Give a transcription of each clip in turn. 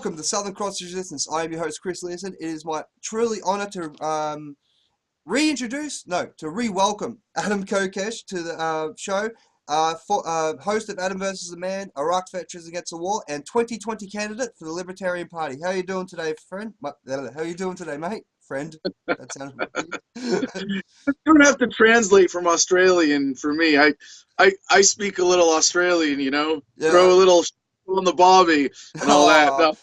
welcome to Southern Cross Resistance. I am your host, Chris Leeson. It is my truly honor to re-welcome Adam Kokesh to the show. Host of Adam versus the Man, Iraq Veterans Against the War, and 2020 candidate for the Libertarian Party. How are you doing today, friend? How are you doing today, mate? Friend. That sounds weird. You don't have to translate from Australian for me. I speak a little Australian, you know. Yeah. Throw a little on the bobby and all that. No.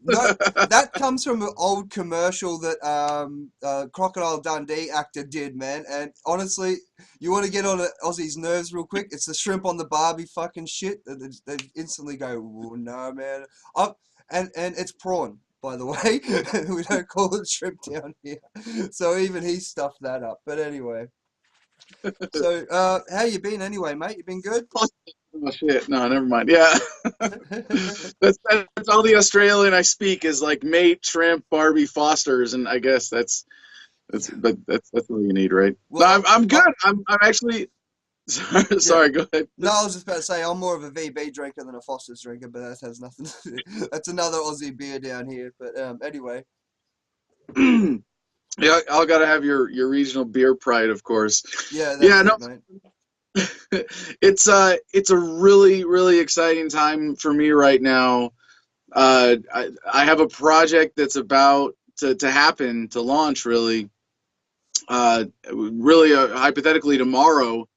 No, that comes from an old commercial that Crocodile Dundee actor did, man. And honestly, you want to get on Aussie's nerves real quick, it's the shrimp on the barbie fucking shit. They instantly go, oh, no, man. And it's prawn, by the way. We don't call it shrimp down here. So even he stuffed that up. But anyway. So, how you been anyway, mate? You been good? Oh shit! No, never mind. Yeah, that's all the Australian I speak is like mate, shrimp, Barbie, Fosters, and I guess that's all you need, right? Well, no, I'm good. I'm actually sorry. Go ahead. No, I was just about to say I'm more of a VB drinker than a Foster's drinker, but that has nothing to do. That's another Aussie beer down here. But anyway. Yeah, I'll gotta have your regional beer pride, of course. Yeah. Mate. It's a really, really exciting time for me right now. I have a project that's about to happen, to launch really hypothetically tomorrow,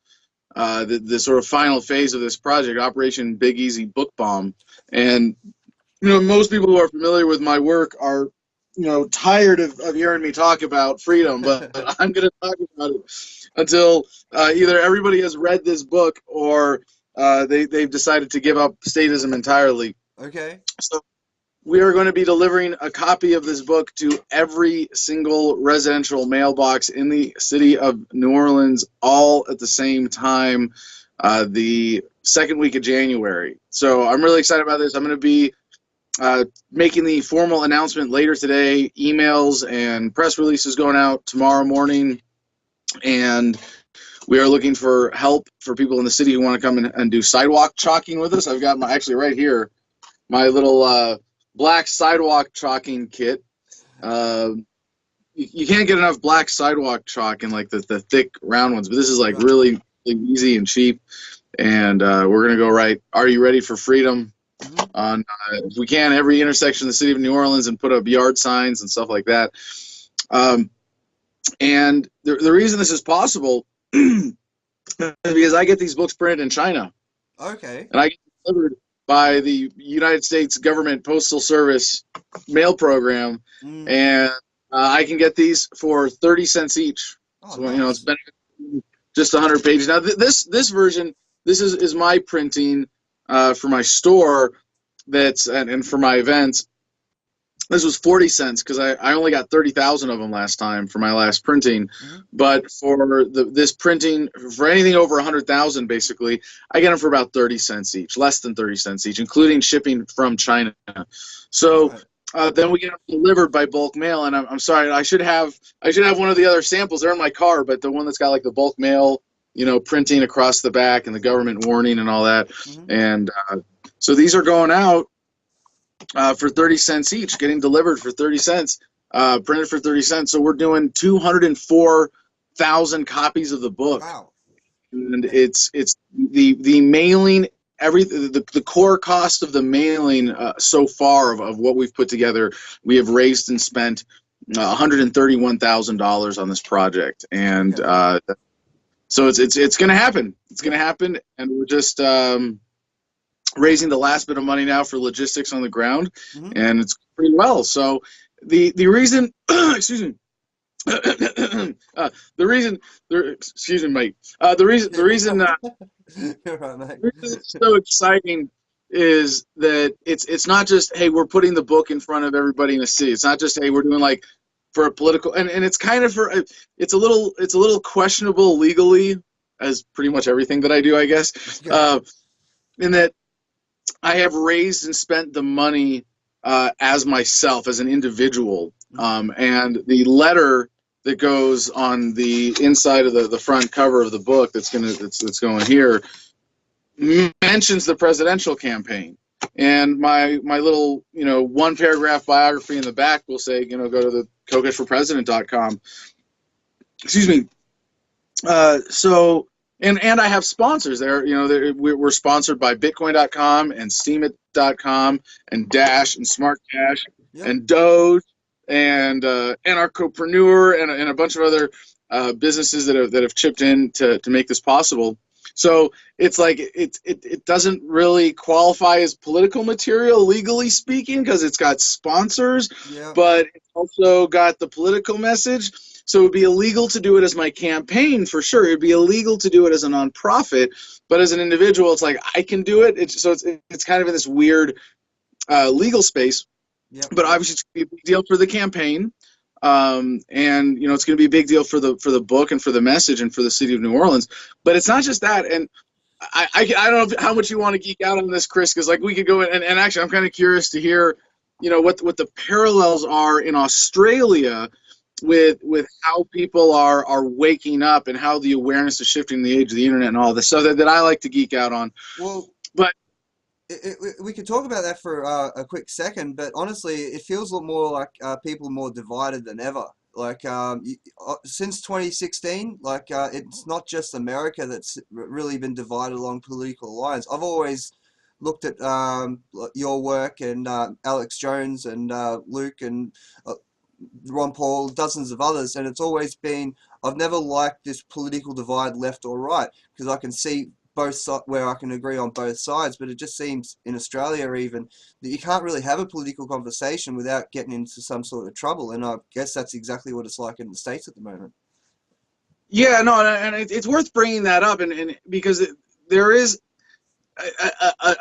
the sort of final phase of this project, Operation Big Easy Book Bomb. And most people who are familiar with my work are tired of hearing me talk about freedom, but I'm going to talk about it until either everybody has read this book or they've decided to give up statism entirely. Okay. So we are going to be delivering a copy of this book to every single residential mailbox in the city of New Orleans, all at the same time, the second week of January. So I'm really excited about this. I'm going to be making the formal announcement later today, emails and press releases going out tomorrow morning, and we are looking for help for people in the city who want to come and do sidewalk chalking with us. I've got actually right here my little black sidewalk chalking kit. You can't get enough black sidewalk chalk in like the thick round ones, but this is like really easy and cheap, and we're gonna go right. Are you ready for freedom? On if we can, every intersection in the city of New Orleans, and put up yard signs and stuff like that. And the reason this is possible is because I get these books printed in China. Okay. And I get delivered by the United States Government Postal Service mail program, and I can get these for 30 cents each. Oh, so nice. it's been just 100 pages. Now this version, this is my printing. For my store, and for my events, this was 40 cents because I only got 30,000 of them last time for my last printing. But for this printing, for anything over 100,000, basically, I get them for about 30 cents each, less than 30 cents each, including shipping from China. So then we get them delivered by bulk mail, and I'm sorry, I should have one of the other samples. They're in my car, but the one that's got like the bulk mail, printing across the back and the government warning and all that. And so these are going out for 30 cents each, getting delivered for 30 cents, printed for 30 cents. So we're doing 204,000 copies of the book. Wow. And it's the mailing, the core cost of the mailing so far of what we've put together, we have raised and spent $131,000 on this project. And so it's going to happen. It's going to happen, and we're just raising the last bit of money now for logistics on the ground, and it's pretty well. So the reason, excuse me, excuse me, mate. The reason it's so exciting is that it's not just, hey, we're putting the book in front of everybody in the city. It's not just, hey, we're doing like for a political, and it's kind of it's a little questionable legally, as pretty much everything that I do, I guess, in that I have raised and spent the money as myself, as an individual, and the letter that goes on the inside of the front cover of the book that's going here mentions the presidential campaign. And my little, one paragraph biography in the back will say, go to the kokeshforpresident.com. Excuse me. So, and I have sponsors there. We're sponsored by Bitcoin.com and Steemit.com and Dash and Smart Cash and Doge and Anarchopreneur and a bunch of other businesses that have chipped in to make this possible. So it's like it doesn't really qualify as political material, legally speaking, because it's got sponsors, but it's also got the political message. So it would be illegal to do it as my campaign, for sure. It would be illegal to do it as a nonprofit, but as an individual, it's like I can do it. It's kind of in this weird legal space. Yep. But obviously, it's going to be a big deal for the campaign, and it's going to be a big deal for the book and for the message and for the city of New Orleans. But it's not just that. And I don't know how much you want to geek out on this, Chris, because like we could go and actually, I'm kind of curious to hear, what the parallels are in Australia with how people are waking up and how the awareness is shifting in the age of the internet and all this stuff that I like to geek out on. Well, but we could talk about that for a quick second, but honestly, it feels a lot more like people are more divided than ever. Like since 2016, it's not just America that's really been divided along political lines. I've always looked at your work and Alex Jones and Luke and Ron Paul, dozens of others, and it's always been, I've never liked this political divide left or right, because I can see both sides where I can agree on both sides, but it just seems in Australia even that you can't really have a political conversation without getting into some sort of trouble, and I guess that's exactly what it's like in the States at the moment. Yeah, no, and it's worth bringing that up, and because there is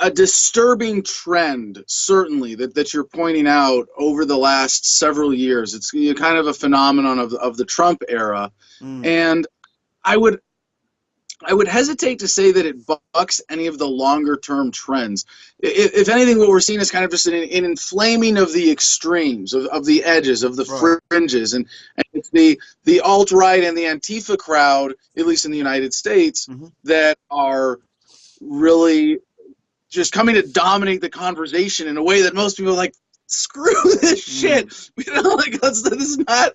a disturbing trend, certainly, that you're pointing out over the last several years. It's kind of a phenomenon of the Trump era, and I would hesitate to say that it bucks any of the longer term trends. If anything, what we're seeing is kind of just an inflaming of the extremes, of the edges, of the fringes, and it's the alt-right and the Antifa crowd, at least in the United States, that are really just coming to dominate the conversation in a way that most people are like, screw this shit. This is not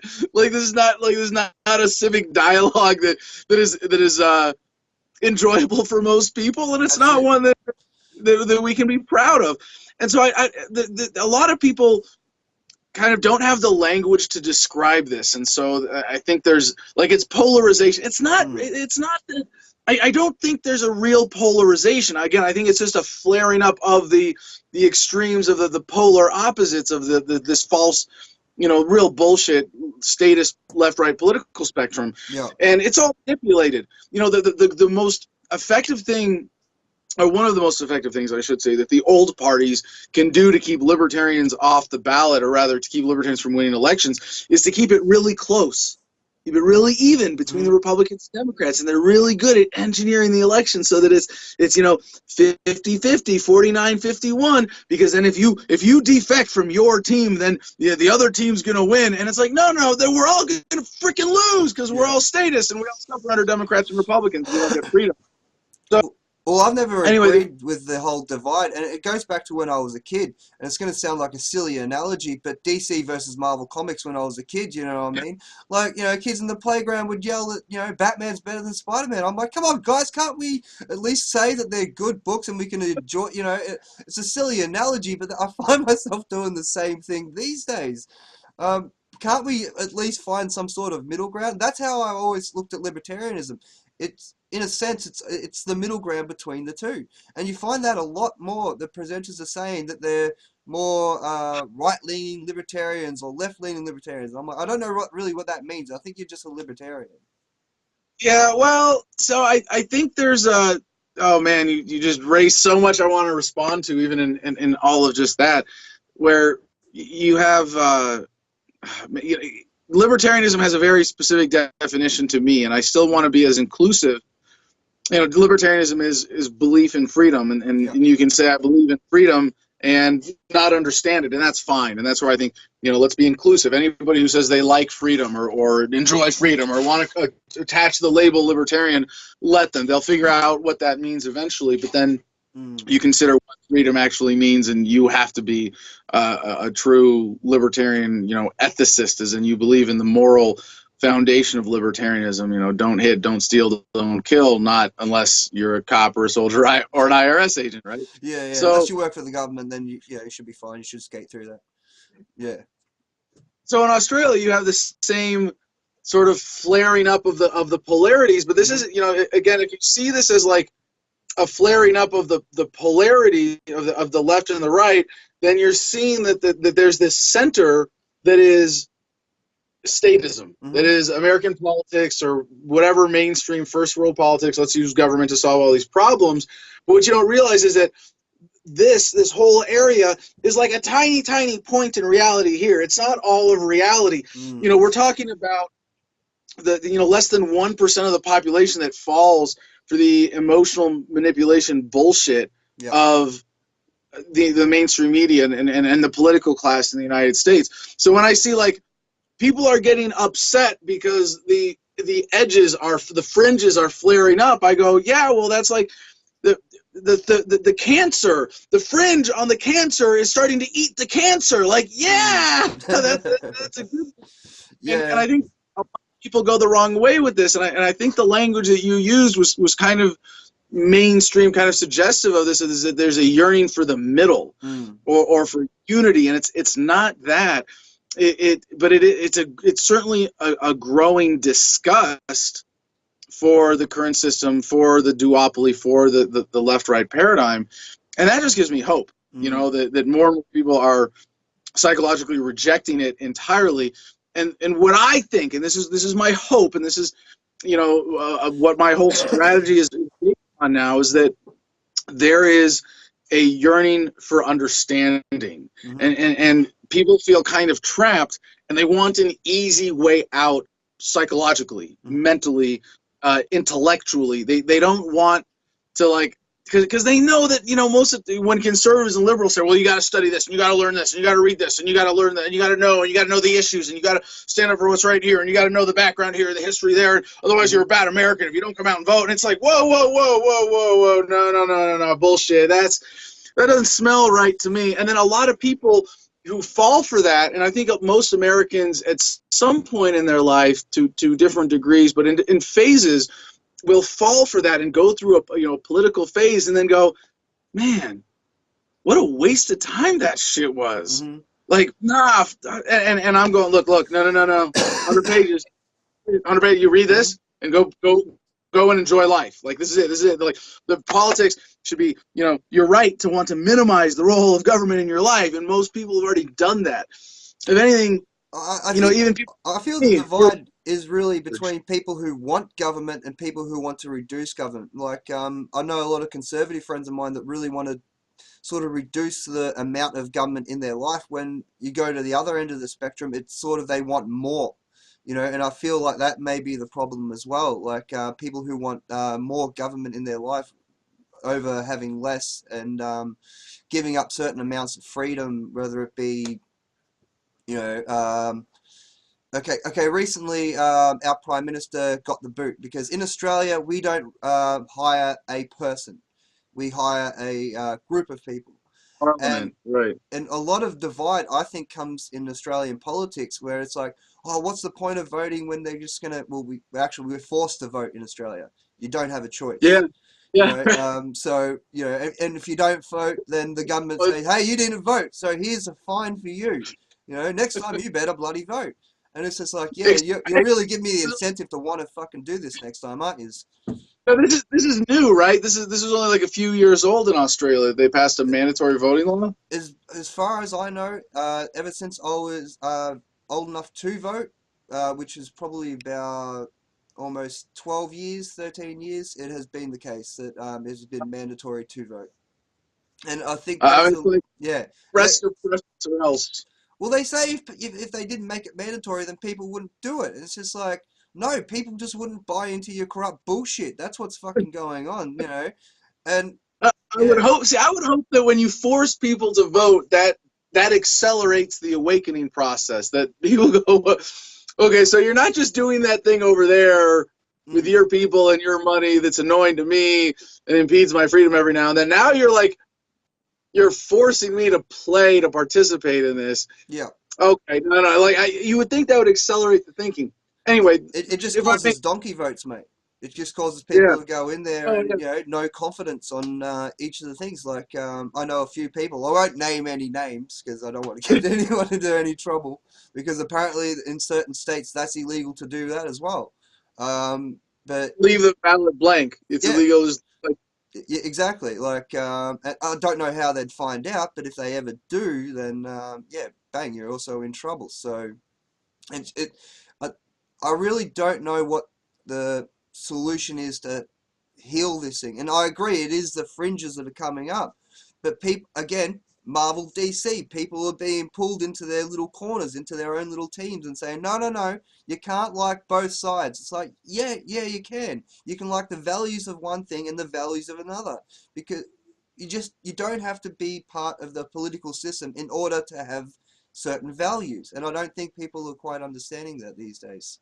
a civic dialogue that is enjoyable for most people, and it's not one that we can be proud of. And so a lot of people kind of don't have the language to describe this, and so I think there's it's polarization. It's not that. I don't think there's a real polarization. Again, I think it's just a flaring up of the extremes of the polar opposites of this false, real bullshit statist left-right political spectrum. Yeah. And it's all manipulated. The most effective thing, or one of the most effective things, I should say, that the old parties can do to keep libertarians off the ballot, or rather to keep libertarians from winning elections, is to keep it really close. Keep it really even between the Republicans and Democrats, and they're really good at engineering the election so that it's 50-50, 49-51, because then if you defect from your team, then the other team's going to win. And it's like, no, then we're all going to freaking lose because we're all statists and we all suffer under Democrats and Republicans. We don't get freedom. So, well, I've never agreed with the whole divide, and it goes back to when I was a kid, and it's going to sound like a silly analogy, but DC versus Marvel Comics when I was a kid, you know what I mean? Kids in the playground would yell that, Batman's better than Spider-Man. I'm like, come on, guys, can't we at least say that they're good books and we can enjoy, it's a silly analogy, but I find myself doing the same thing these days. Can't we at least find some sort of middle ground? That's how I always looked at libertarianism. It's, in a sense, it's the middle ground between the two. And you find that a lot more. The presenters are saying that they're more right-leaning libertarians or left-leaning libertarians. I'm like, I don't know what that means. I think you're just a libertarian. Yeah, well, so I think there's a... Oh, man, you just raised so much I want to respond to, even in all of just that, where you have... libertarianism has a very specific definition to me, and I still want to be as inclusive. Libertarianism is belief in freedom, and you can say I believe in freedom and not understand it, and that's fine. And that's where I think, let's be inclusive. Anybody who says they like freedom or enjoy freedom or want to attach the label libertarian, let them. They'll figure out what that means eventually. But then Mm. you consider what freedom actually means, and you have to be a true libertarian, ethicist, as in you believe in the moral foundation of libertarianism. Don't hit, don't steal, don't kill, not unless you're a cop or a soldier or an IRS agent, right? Yeah. So, Unless you work for the government, then you should be fine. You should skate through that. Yeah. so in Australia, you have the same sort of flaring up of the polarities, but this is, again, if you see this as like a flaring up of the polarity of the left and the right, then you're seeing that there's this center that is statism, that is American politics or whatever mainstream first world politics. Let's use government to solve all these problems. But what you don't realize is that this whole area is like a tiny point in reality here. It's not all of reality. We're talking about the less than 1% of the population that falls for the emotional manipulation bullshit of the mainstream media and the political class in the United States. So when I see like people are getting upset because the edges the fringes are flaring up, I go, yeah, well, that's like the cancer, the fringe on the cancer is starting to eat the cancer. Like, yeah, that's a good. And I think people go the wrong way with this, and I think the language that you used was kind of mainstream, kind of suggestive of this, is that there's a yearning for the middle or for unity, and it's not that. It's certainly a growing disgust for the current system, for the duopoly, for the left-right paradigm, and that just gives me hope. That more and more people are psychologically rejecting it entirely. And what I think, and this is my hope, and this is what my whole strategy is based on now, is that there is a yearning for understanding, and people feel kind of trapped, and they want an easy way out psychologically, mentally, intellectually. They don't want to, like, because they know that when conservatives and liberals say, well, you got to study this and you got to learn this and you got to read this and you got to learn that and you got to know the issues and you got to stand up for what's right here and you got to know the background here, the history there, otherwise you're a bad American if you don't come out and vote. And it's like, whoa, no, bullshit. That doesn't smell right to me. And then a lot of people who fall for that, and I think most Americans at some point in their life, to different degrees, but in phases, will fall for that and go through a political phase and then go, man, what a waste of time that shit was. Like, nah, and I'm going, look, no, 100 pages, you read this and go and enjoy life. Like, this is it. Like, the politics should be, you're right to want to minimize the role of government in your life, and most people have already done that. If anything, even people, I feel the divide is really between people who want government and people who want to reduce government. Like, I know a lot of conservative friends of mine that really want to sort of reduce the amount of government in their life. When you go to the other end of the spectrum, it's sort of they want more, and I feel like that may be the problem as well. Like, people who want more government in their life over having less, and giving up certain amounts of freedom, whether it be, Okay. Recently, our Prime Minister got the boot because in Australia we don't hire a person, we hire a group of people. Parliament, right? And a lot of divide, I think, comes in Australian politics, where it's like, oh, what's the point of voting when they're just gonna? Well, we're forced to vote in Australia. You don't have a choice. Yeah. So and if you don't vote, then the government says, hey, you didn't vote, so here's a fine for you. Next time you better bloody vote. And it's just like, yeah, you're really giving me the incentive to want to fucking do this next time, aren't you? No, this is new, right? This is only like a few years old in Australia. They passed a mandatory voting law. As far as I know, ever since I was old enough to vote, which is probably about almost 12 years, 13 years, it has been the case that it has been mandatory to vote. And I think rest or else. Well, they say if they didn't make it mandatory, then people wouldn't do it. And it's just like, no, people just wouldn't buy into your corrupt bullshit. That's what's fucking going on, And I would hope that when you force people to vote, that accelerates the awakening process. That people go, okay, so you're not just doing that thing over there with your people and your money that's annoying to me. and impedes my freedom every now and then. Now you're like, you're forcing me to participate in this. Yeah. Okay, no, like you would think that would accelerate the thinking. Anyway, It just if I causes make, donkey votes, mate. It just causes yeah, people to go in there oh and, yeah, you know, no confidence on each of the things. Like, I know a few people, I won't name any names because I don't want to get anyone into any trouble, because apparently in certain states that's illegal to do that as well. But leave the ballot blank. It's yeah, illegal. Just like, yeah, exactly. Like, and I don't know how they'd find out, but if they ever do, then yeah, bang, you're also in trouble. So it I, I really don't know what the solution is to heal this thing. And I agree, it is the fringes that are coming up. But people, again, Marvel DC, people are being pulled into their little corners, into their own little teams and saying, no, no, no, you can't like both sides. It's like, yeah, yeah, you can. You can like the values of one thing and the values of another. Because you don't have to be part of the political system in order to have certain values. And I don't think people are quite understanding that these days.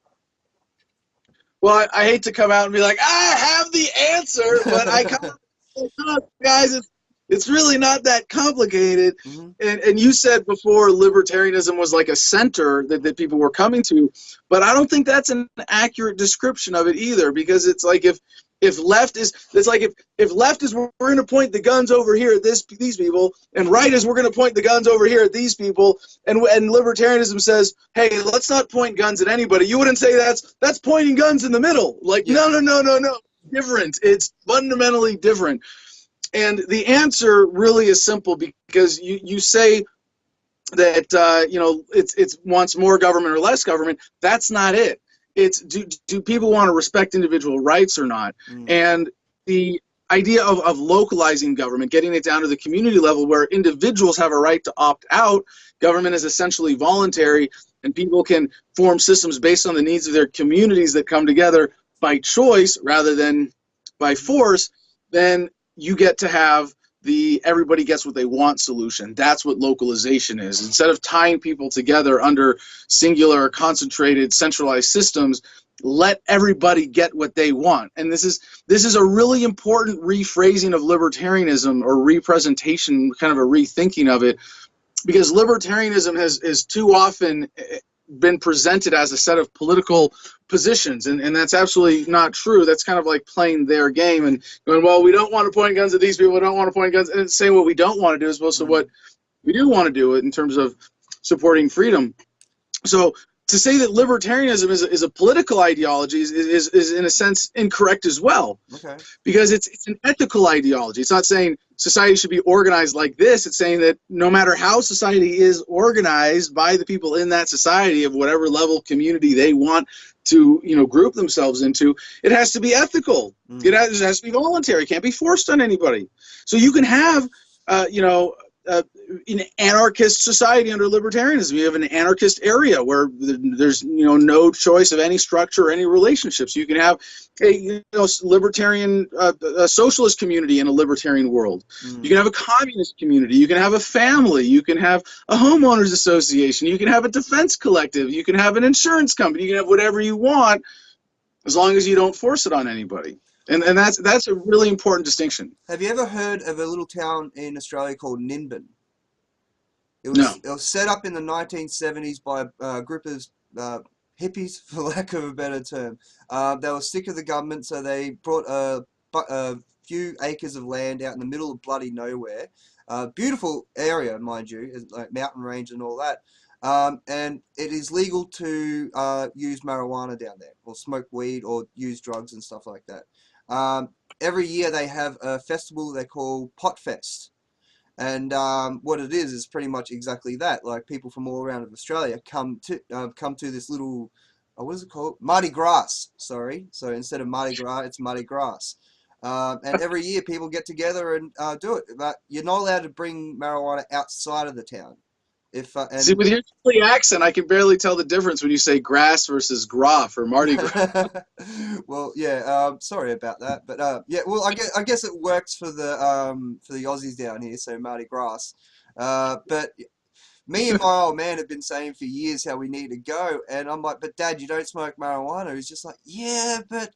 well, I hate to come out and be like, I have the answer, but I come guys, it's really not that complicated. Hmm. And you said before libertarianism was like a center that people were coming to, but I don't think that's an accurate description of it either, because it's like if left is, it's like if left is we're going to point the guns over here at these people, and right is we're going to point the guns over here at these people, and libertarianism says, hey, let's not point guns at anybody. You wouldn't say that's pointing guns in the middle. Like, Yeah. no, different. It's fundamentally different. And the answer really is simple, because you say that it's wants more government or less government. That's not it. It's do people want to respect individual rights or not? Mm. And the idea of localizing government, getting it down to the community level where individuals have a right to opt out, government is essentially voluntary, and people can form systems based on the needs of their communities that come together by choice rather than by force, then you get to have the everybody gets what they want solution. That's what localization is. Instead of tying people together under singular, concentrated, centralized systems, let everybody get what they want. And this is a really important rephrasing of libertarianism, or representation, kind of a rethinking of it, because libertarianism has too often been presented as a set of political positions, and that's absolutely not true. That's kind of like playing their game and going, well, we don't want to point guns at these people, we don't want to point guns, and it's saying what we don't want to do as opposed to what we do want to do in terms of supporting freedom. So to say that libertarianism is a political ideology is in a sense incorrect as well. Okay. Because it's an ethical ideology. It's not saying society should be organized like this. It's saying that no matter how society is organized by the people in that society of whatever level community they want to group themselves into, it has to be ethical. Mm. It has to be voluntary. It can't be forced on anybody. So you can have an anarchist society under libertarianism. You have an anarchist area where there's no choice of any structure or any relationships. You can have a libertarian a socialist community in a libertarian world. Mm. You can have a communist community. You can have a family. You can have a homeowners association. You can have a defense collective. You can have an insurance company. You can have whatever you want, as long as you don't force it on anybody. And that's a really important distinction. Have you ever heard of a little town in Australia called Nimbin? No. It was set up in the 1970s by a group of hippies, for lack of a better term. They were sick of the government, so they brought a few acres of land out in the middle of bloody nowhere. Beautiful area, mind you, like mountain range and all that. And it is legal to use marijuana down there, or smoke weed, or use drugs and stuff like that. Every year they have a festival they call Pot Fest. And what it is pretty much exactly that. Like, people from all around of Australia come to this little, what is it called? Mardi Gras, sorry. So instead of Mardi Gras, it's Mardi Gras. And every year people get together and do it. But you're not allowed to bring marijuana outside of the town. See, with your Philly accent, I can barely tell the difference when you say grass versus gras for Mardi Gras. Well, yeah. Sorry about that, but yeah. Well, I guess it works for the Aussies down here, so Mardi Gras. But me and my old man have been saying for years how we need to go, and I'm like, but Dad, you don't smoke marijuana. He's just like, yeah, but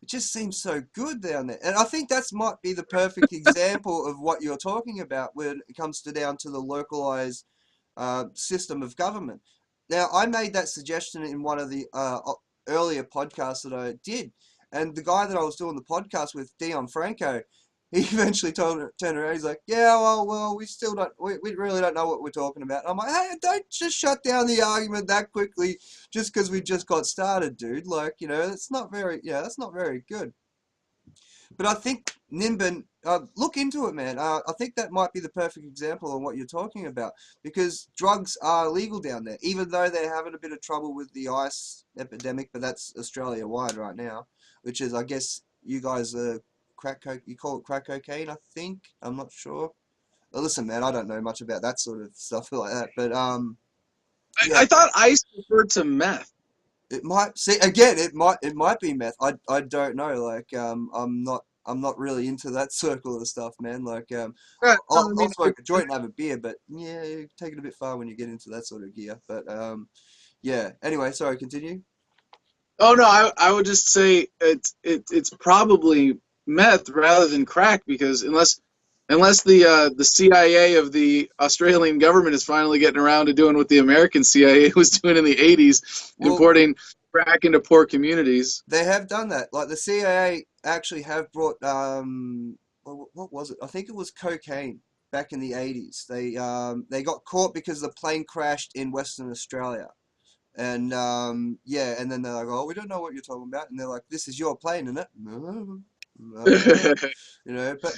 it just seems so good down there. And I think that's might be the perfect example of what you're talking about when it comes to down to the localized system of government. Now, I made that suggestion in one of the earlier podcasts that I did, and the guy that I was doing the podcast with, Dion Franco, he eventually turned around. He's like, "Yeah, well, we still don't, we really don't know what we're talking about." And I'm like, "Hey, don't just shut down the argument that quickly, just because we just got started, dude. Like, it's not very, that's not very good." But I think Nimbin, look into it, man. I think that might be the perfect example of what you're talking about, because drugs are legal down there, even though they're having a bit of trouble with the ice epidemic. But that's Australia wide right now, which is, I guess, you guys you call it crack cocaine, I think. I'm not sure. Well, listen, man, I don't know much about that sort of stuff like that, but yeah. I thought ice referred to meth. It might see again. It might be meth. I don't know. Like I'm not really into that circle of stuff, man. Like I'll smoke a joint and have a beer, but yeah, you take it a bit far when you get into that sort of gear. But yeah. Anyway, sorry. Continue. Oh no, I would just say it's probably meth rather than crack, because unless the CIA of the Australian government is finally getting around to doing what the American CIA was doing in the 80s, Well, importing crack into poor communities. they have done that. Like the CIA actually have brought what was it? I think it was cocaine back in the 80s. They got caught because the plane crashed in Western Australia. And yeah, and then they're like, "Oh, we don't know what you're talking about," and they're like, "This is your plane, isn't it?" No, But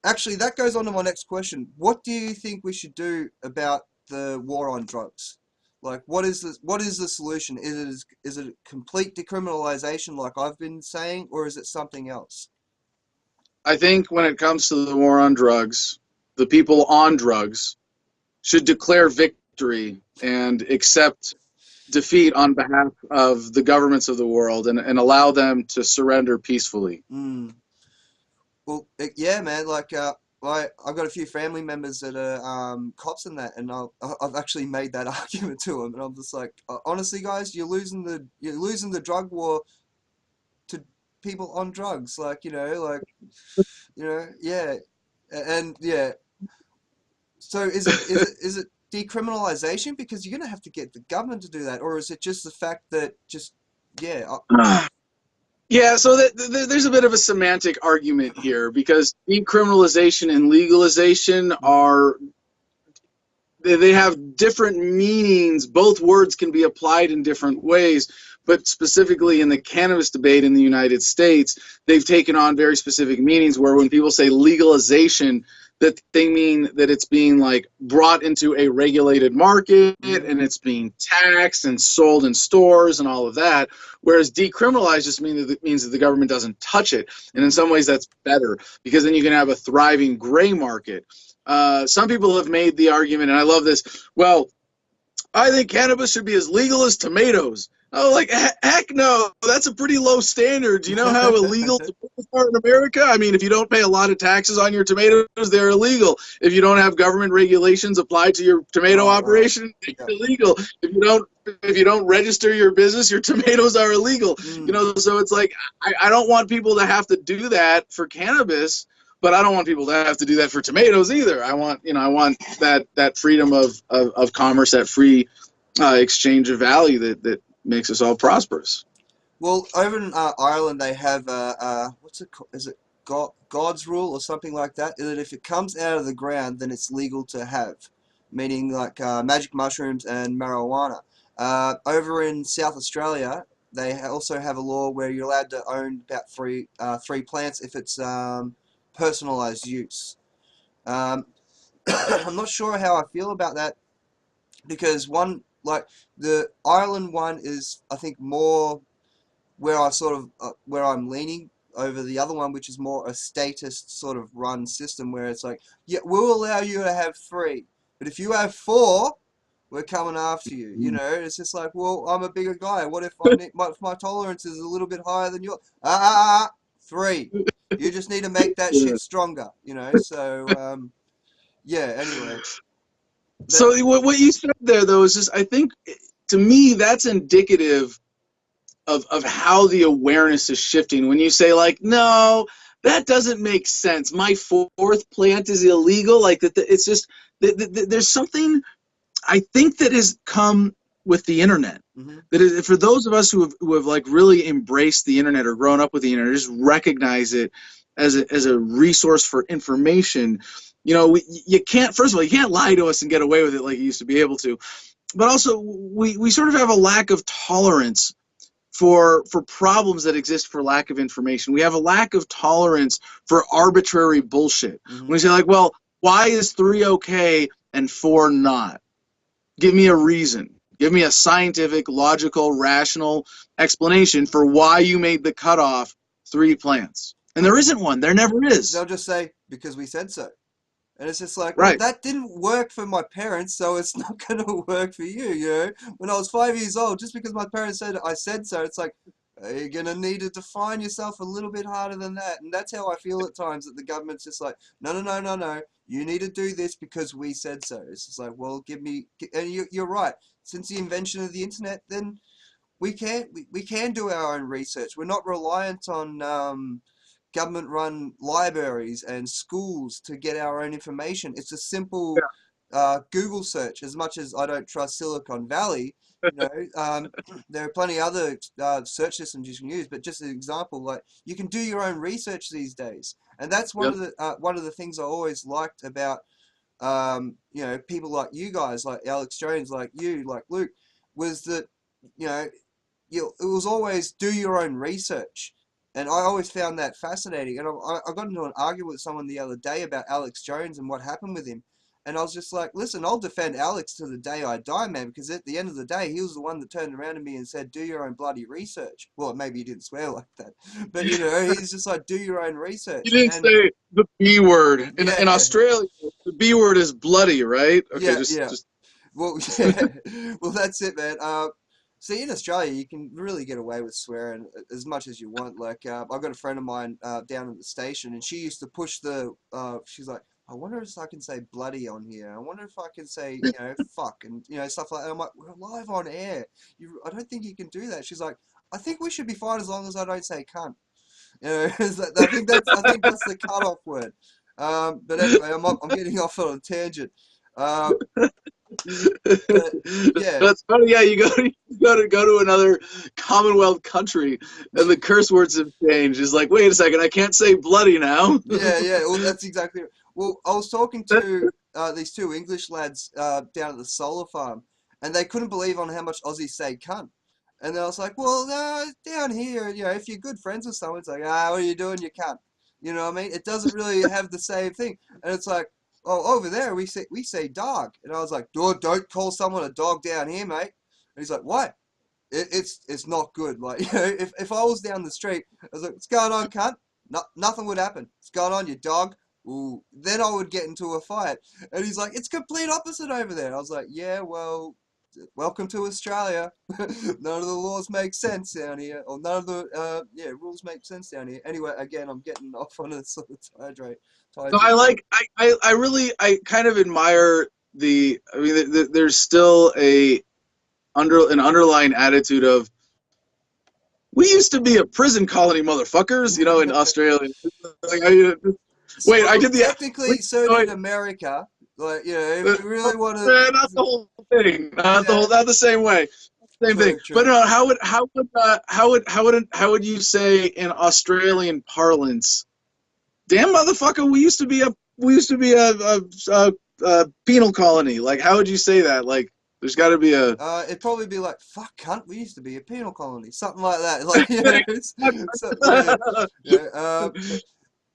actually, that goes on to my next question. What do you think we should do about the war on drugs? Like, what is the solution? Is it complete decriminalization, like I've been saying, or is it something else? I think when it comes to the war on drugs, the people on drugs should declare victory and accept defeat on behalf of the governments of the world, and allow them to surrender peacefully. Mm. Well, yeah, man. Like, I've got a few family members that are cops and that, and I've actually made that argument to them, and I'm just like, honestly, guys, you're losing the drug war to people on drugs, like yeah, and yeah. So is it decriminalization, because you're gonna have to get the government to do that, or is it just the fact that just yeah? Yeah, so there's a bit of a semantic argument here, because decriminalization and legalization they have different meanings. Both words can be applied in different ways, but specifically in the cannabis debate in the United States, they've taken on very specific meanings, where when people say legalization, that they mean that it's being like brought into a regulated market, and it's being taxed and sold in stores and all of that, whereas decriminalized just means that the government doesn't touch it. And in some ways that's better, because then you can have a thriving gray market. Some people have made the argument, and I love this, well, I think cannabis should be as legal as tomatoes. Oh, like, heck no, that's a pretty low standard. Do you know how illegal tomatoes are in America? I mean, if you don't pay a lot of taxes on your tomatoes, they're illegal. If you don't have government regulations applied to your tomato operation, it's illegal. If you don't register your business, your tomatoes are illegal. So it's like, I don't want people to have to do that for cannabis, but I don't want people to have to do that for tomatoes either. I want that freedom of commerce, that free exchange of value that makes us all prosperous. Well, over in Ireland, they have what's it called? Is it God's rule or something like that? That if it comes out of the ground, then it's legal to have, meaning like magic mushrooms and marijuana. Over in South Australia, they also have a law where you're allowed to own about three plants if it's personalized use. I'm not sure how I feel about that, because one, like the Ireland one, is I think more where where I'm leaning over the other one, which is more a statist sort of run system, where it's like, yeah, we'll allow you to have 3, but if you have 4, we're coming after you. It's just like, well, I'm a bigger guy. What if if my tolerance is a little bit higher than yours? 3. You just need to make that shit stronger. So yeah. Anyway. So what you said there, though, is just, I think, to me, that's indicative of how the awareness is shifting when you say like, no, that doesn't make sense. My fourth plant is illegal. Like that, it's just there's something I think that has come with the internet. Mm-hmm. That is, for those of us who have like really embraced the internet or grown up with the internet, just recognize it as a resource for information. You know, you can't. First of all, you can't lie to us and get away with it like you used to be able to. But also, we sort of have a lack of tolerance for problems that exist for lack of information. We have a lack of tolerance for arbitrary bullshit. Mm-hmm. When we say like, well, why is 3 okay and 4 not? Give me a reason. Give me a scientific, logical, rational explanation for why you made the cutoff 3 plants. And there isn't one. There never is. They'll just say, because we said so. And it's just like, right. Well, that didn't work for my parents, so it's not going to work for you, you know? When I was 5 years old, just because my parents said I said so, it's like, you're going to need to define yourself a little bit harder than that. And that's how I feel at times, that the government's just like, no. You need to do this because we said so. It's just like, well, give me... And you're right. Since the invention of the internet, then we can do our own research. We're not reliant on... government-run libraries and schools to get our own information. It's a simple Google search. As much as I don't trust Silicon Valley, you know, there are plenty of other search systems you can use. But just an example, like you can do your own research these days, and that's one of the things I always liked about you know, people like you guys, like Alex Jones, like you, like Luke, was that you know, it was always do your own research. And I always found that fascinating. And I got into an argument with someone the other day about Alex Jones and what happened with him. And I was just like, listen, I'll defend Alex to the day I die, man, because at the end of the day, he was the one that turned around to me and said, do your own bloody research. Well, maybe he didn't swear like that. But, you know, he's just like, do your own research. You didn't say the B word. In Australia, the B word is bloody, right? Okay, just... Well, well, that's it, man. See, in Australia, you can really get away with swearing as much as you want. Like, I've got a friend of mine down at the station, and she used to push the, she's like, I wonder if I can say bloody on here. I wonder if I can say, you know, fuck, and, you know, stuff like that. I'm like, we're live on air. I don't think you can do that. She's like, I think we should be fine as long as I don't say cunt. You know, I think that's the cutoff word. But anyway, I'm getting off on a tangent. But, yeah, that's funny. Yeah, you go to another Commonwealth country, and the curse words have changed. It's like, wait a second, I can't say bloody now. yeah. Well, that's exactly. Well, I was talking to these 2 English lads down at the solar farm, and they couldn't believe on how much Aussies say cunt. And I was like, well, down here, you know, if you're good friends with someone, it's like, what are you doing, you cunt? You know what I mean? It doesn't really have the same thing. And it's like, oh, over there we say dog. And I was like, don't call someone a dog down here, mate. And he's like, what? It's not good. Like, you know, if I was down the street, I was like, what's going on, cunt? Nothing would happen. What's going on, you dog? Ooh, then I would get into a fight. And he's like, it's complete opposite over there. I was like, yeah, well, welcome to Australia. None of the laws make sense down here, or none of the rules make sense down here. Anyway, again, I'm getting off on a sort of tirade. So I kind of admire there's still an underlying attitude of, we used to be a prison colony, motherfuckers, you know, in Australia. Like, I did the... Technically, so did America. Like, you know, if you really want to... Not the whole thing. Not the same way. Same thing. True. But how would you say in Australian parlance, damn motherfucker, we used to be a penal colony. Like, how would you say that? Like, there's got to be a... it'd probably be like, fuck, cunt, we used to be a penal colony. Something like that. Like, you know,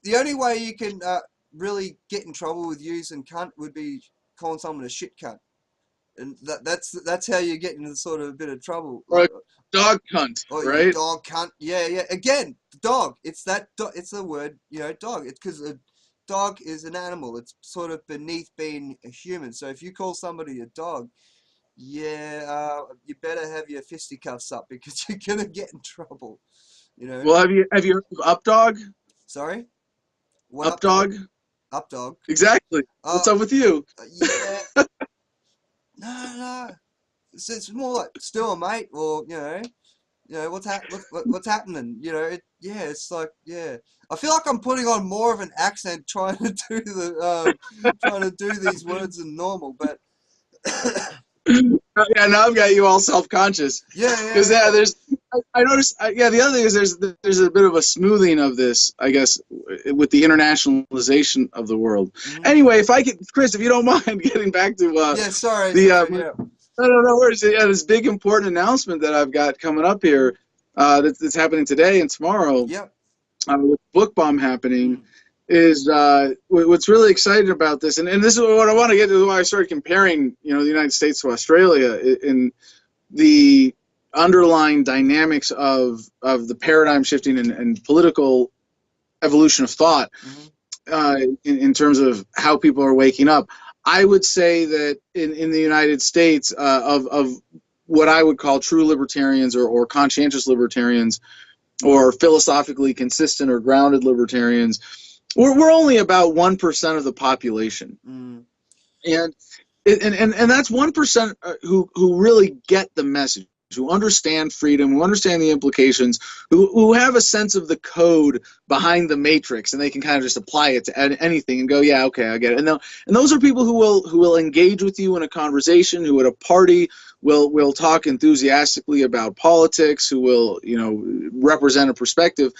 the only way you can really get in trouble with using cunt would be calling someone a shit cunt. And that's how you get into sort of a bit of trouble. Or dog cunt, right? Dog cunt. Yeah. Again, dog. It's the word, you know, dog. It's because a dog is an animal. It's sort of beneath being a human. So if you call somebody a dog, yeah, you better have your fisticuffs up, because you're gonna get in trouble. You know. Well, have you heard of Updog? Sorry. What Updog? Updog. Exactly. What's up with you? Yeah. No. It's more like still a mate, or, you know, You know, what's happening? You know, it's like, yeah. I feel like I'm putting on more of an accent trying to do trying to do these words than normal, but Yeah, now I've got you all self-conscious. Because yeah. there's, I noticed. Yeah, the other thing is there's a bit of a smoothing of this, I guess, with the internationalization of the world. Mhm. Anyway, if I could, Chris, if you don't mind, getting back to Yeah, sorry, the yeah. no worries. Yeah, this big important announcement that I've got coming up here, that's happening today and tomorrow, Yep. with Book Bomb happening. Mm. Is what's really exciting about this, and this is what I want to get to. Why I started comparing, the United States to Australia in the underlying dynamics of the paradigm shifting and political evolution of thought, in terms of how people are waking up. I would say that in the United States, of what I would call true libertarians or conscientious libertarians or philosophically consistent or grounded libertarians, we're only about 1% of the population, and that's 1% who really get the message, who understand freedom, who understand the implications, who have a sense of the code behind the matrix, and they can kind of just apply it to anything and go, yeah, okay, I get it. And those are people who will engage with you in a conversation, who at a party will talk enthusiastically about politics, who will represent a perspective.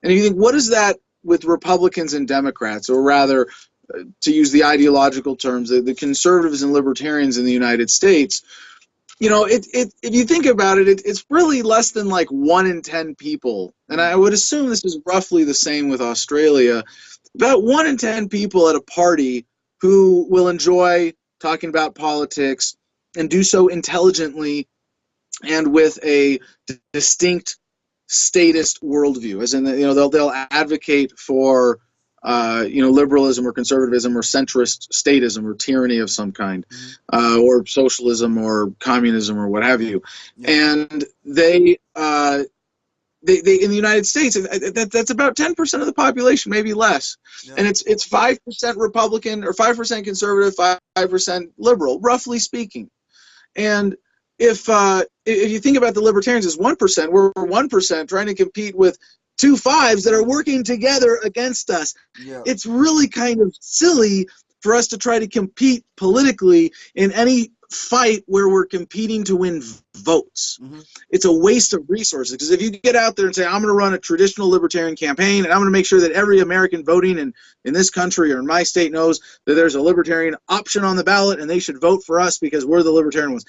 And you think, what is that with Republicans and Democrats, or rather, to use the ideological terms, the conservatives and libertarians in the United States? If you think about it, it's really less than like 1 in 10 people, and I would assume this is roughly the same with Australia. About 1 in 10 people at a party who will enjoy talking about politics and do so intelligently and with a distinct statist worldview, as in they'll advocate for liberalism or conservatism or centrist statism or tyranny of some kind, or socialism or communism or what have you. And they in the United States, that's about 10% of the population, maybe less. And it's 5% Republican or 5% conservative, 5% liberal, roughly speaking. And if you think about the libertarians as 1%, we're 1% trying to compete with 2 5s that are working together against us. Yeah. It's really kind of silly for us to try to compete politically in any fight where we're competing to win votes. It's a waste of resources, because if you get out there and say, I'm going to run a traditional libertarian campaign and I'm going to make sure that every American voting in this country or in my state knows that there's a libertarian option on the ballot and they should vote for us because we're the libertarian ones,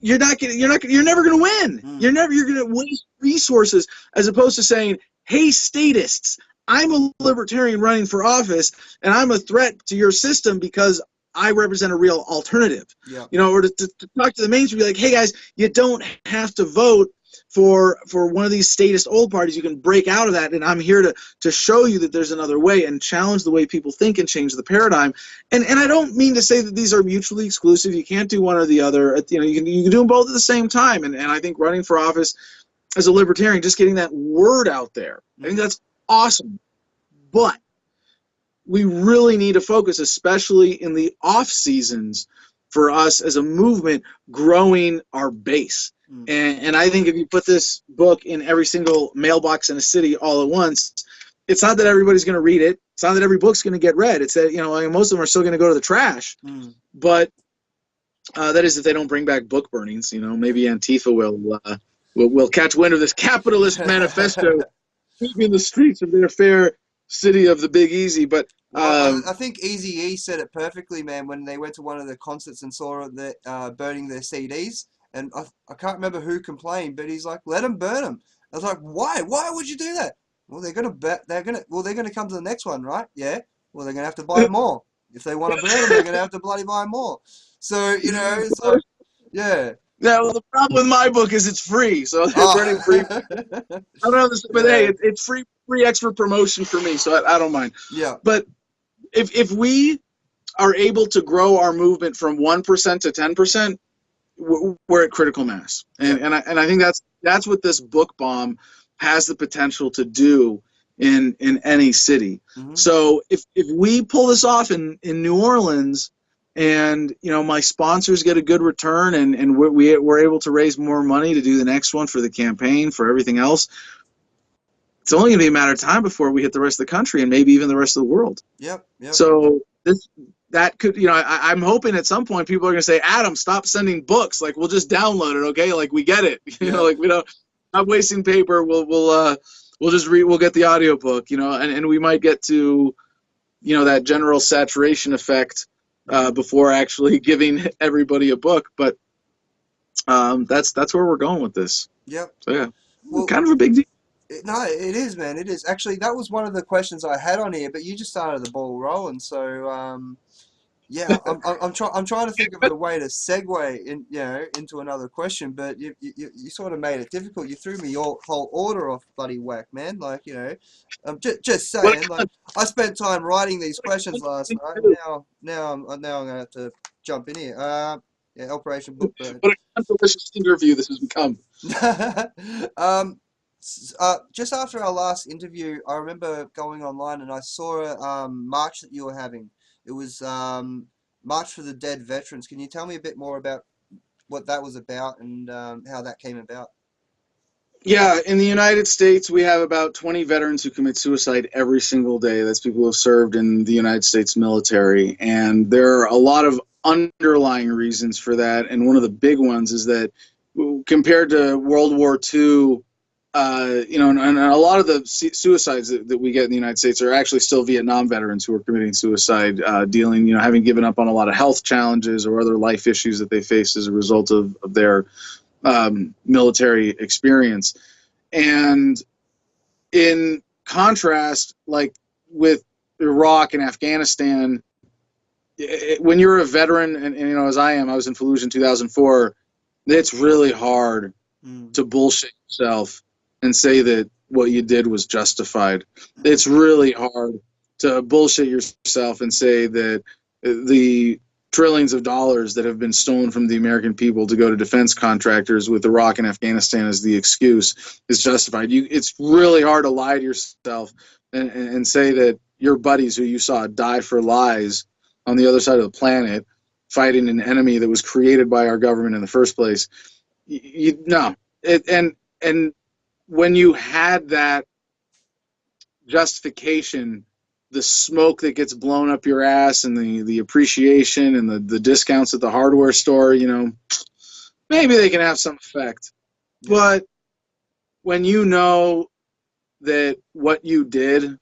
you're never going to win. You're going to waste resources, as opposed to saying, hey, statists, I'm a libertarian running for office and I'm a threat to your system because I represent a real alternative. Or to talk to the mainstream, be like, hey guys, you don't have to vote for one of these statist old parties. You can break out of that, and I'm here to show you that there's another way and challenge the way people think and change the paradigm. And I don't mean to say that these are mutually exclusive. You can't do one or the other. You can do them both at the same time. And I think running for office as a libertarian, just getting that word out there, I think that's awesome. But we really need to focus, especially in the off seasons, for us as a movement, growing our base. And I think if you put this book in every single mailbox in a city all at once, it's not that everybody's going to read it. It's not that every book's going to get read. It's that most of them are still going to go to the trash. But that is if they don't bring back book burnings. Maybe Antifa will catch wind of this capitalist manifesto in the streets of their fair city of the Big Easy. But I think Eazy-E said it perfectly, man, when they went to one of the concerts and saw that burning their CDs. And I can't remember who complained, but he's like, "Let them burn them." I was like, "Why? Why would you do that?" Well, they're gonna come to the next one, right? Yeah. Well, they're gonna have to buy more. If they want to burn them, they're gonna have to bloody buy more. So it's like, yeah. Yeah. Well, the problem with my book is it's free, so they're burning free. I don't know this, but hey, it's free extra promotion for me, so I don't mind. Yeah. But if we are able to grow our movement from 1% to 10%. We're at critical mass, and I think that's what this book bomb has the potential to do in any city. So if we pull this off in New Orleans, and my sponsors get a good return, and we're able to raise more money to do the next one for the campaign, for everything else. It's only going to be a matter of time before we hit the rest of the country and maybe even the rest of the world. Yep. So that could, I'm hoping at some point people are going to say, Adam, stop sending books. Like, we'll just download it, okay? Like, we get it. Like, we don't, not wasting paper. We'll just we'll get the audiobook, and we might get to, that general saturation effect before actually giving everybody a book. But that's where we're going with this. Yep. So yeah, well, kind of a big deal. No, it is, man. It is. Actually, that was one of the questions I had on here, but you just started the ball rolling. So, yeah, I'm trying to think of a way to segue into another question, but you sort of made it difficult. You threw me your whole order off bloody whack, man. Like, just saying. Like, I spent time writing these questions last night. Now I'm gonna have to jump in here. Yeah, Operation Bookbird. What a delicious interview this has become. Just after our last interview, I remember going online and I saw a march that you were having. It was March for the Dead Veterans. Can you tell me a bit more about what that was about and how that came about? Yeah, in the United States, we have about 20 veterans who commit suicide every single day. That's people who have served in the United States military. And there are a lot of underlying reasons for that. And one of the big ones is that compared to World War II, and a lot of the suicides that we get in the United States are actually still Vietnam veterans who are committing suicide, having given up on a lot of health challenges or other life issues that they face as a result of their military experience. And in contrast, like with Iraq and Afghanistan, when you're a veteran, and as I am, I was in Fallujah in 2004, it's really hard to bullshit yourself and say that what you did was justified. It's really hard to bullshit yourself and say that the trillions of dollars that have been stolen from the American people to go to defense contractors with Iraq and Afghanistan as the excuse is justified. It's really hard to lie to yourself and say that your buddies who you saw die for lies on the other side of the planet, fighting an enemy that was created by our government in the first place. And when you had that justification, the smoke that gets blown up your ass and the appreciation and the discounts at the hardware store, maybe they can have some effect. But when you know that what you did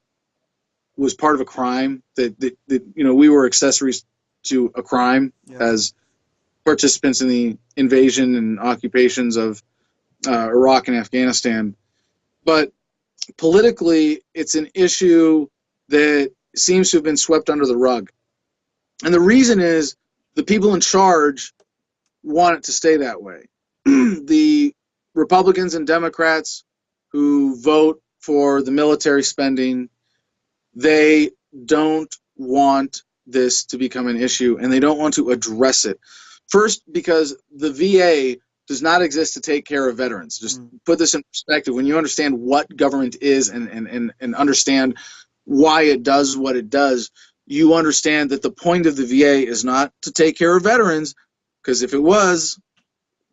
was part of a crime, that we were accessories to a crime as participants in the invasion and occupations of Iraq and Afghanistan. But politically, it's an issue that seems to have been swept under the rug. And the reason is the people in charge want it to stay that way. The Republicans and Democrats who vote for the military spending, they don't want this to become an issue, and they don't want to address it. First, because the VA does not exist to take care of veterans. Just put this in perspective. When you understand what government is and understand why it does what it does, you understand that the point of the VA is not to take care of veterans, because if it was,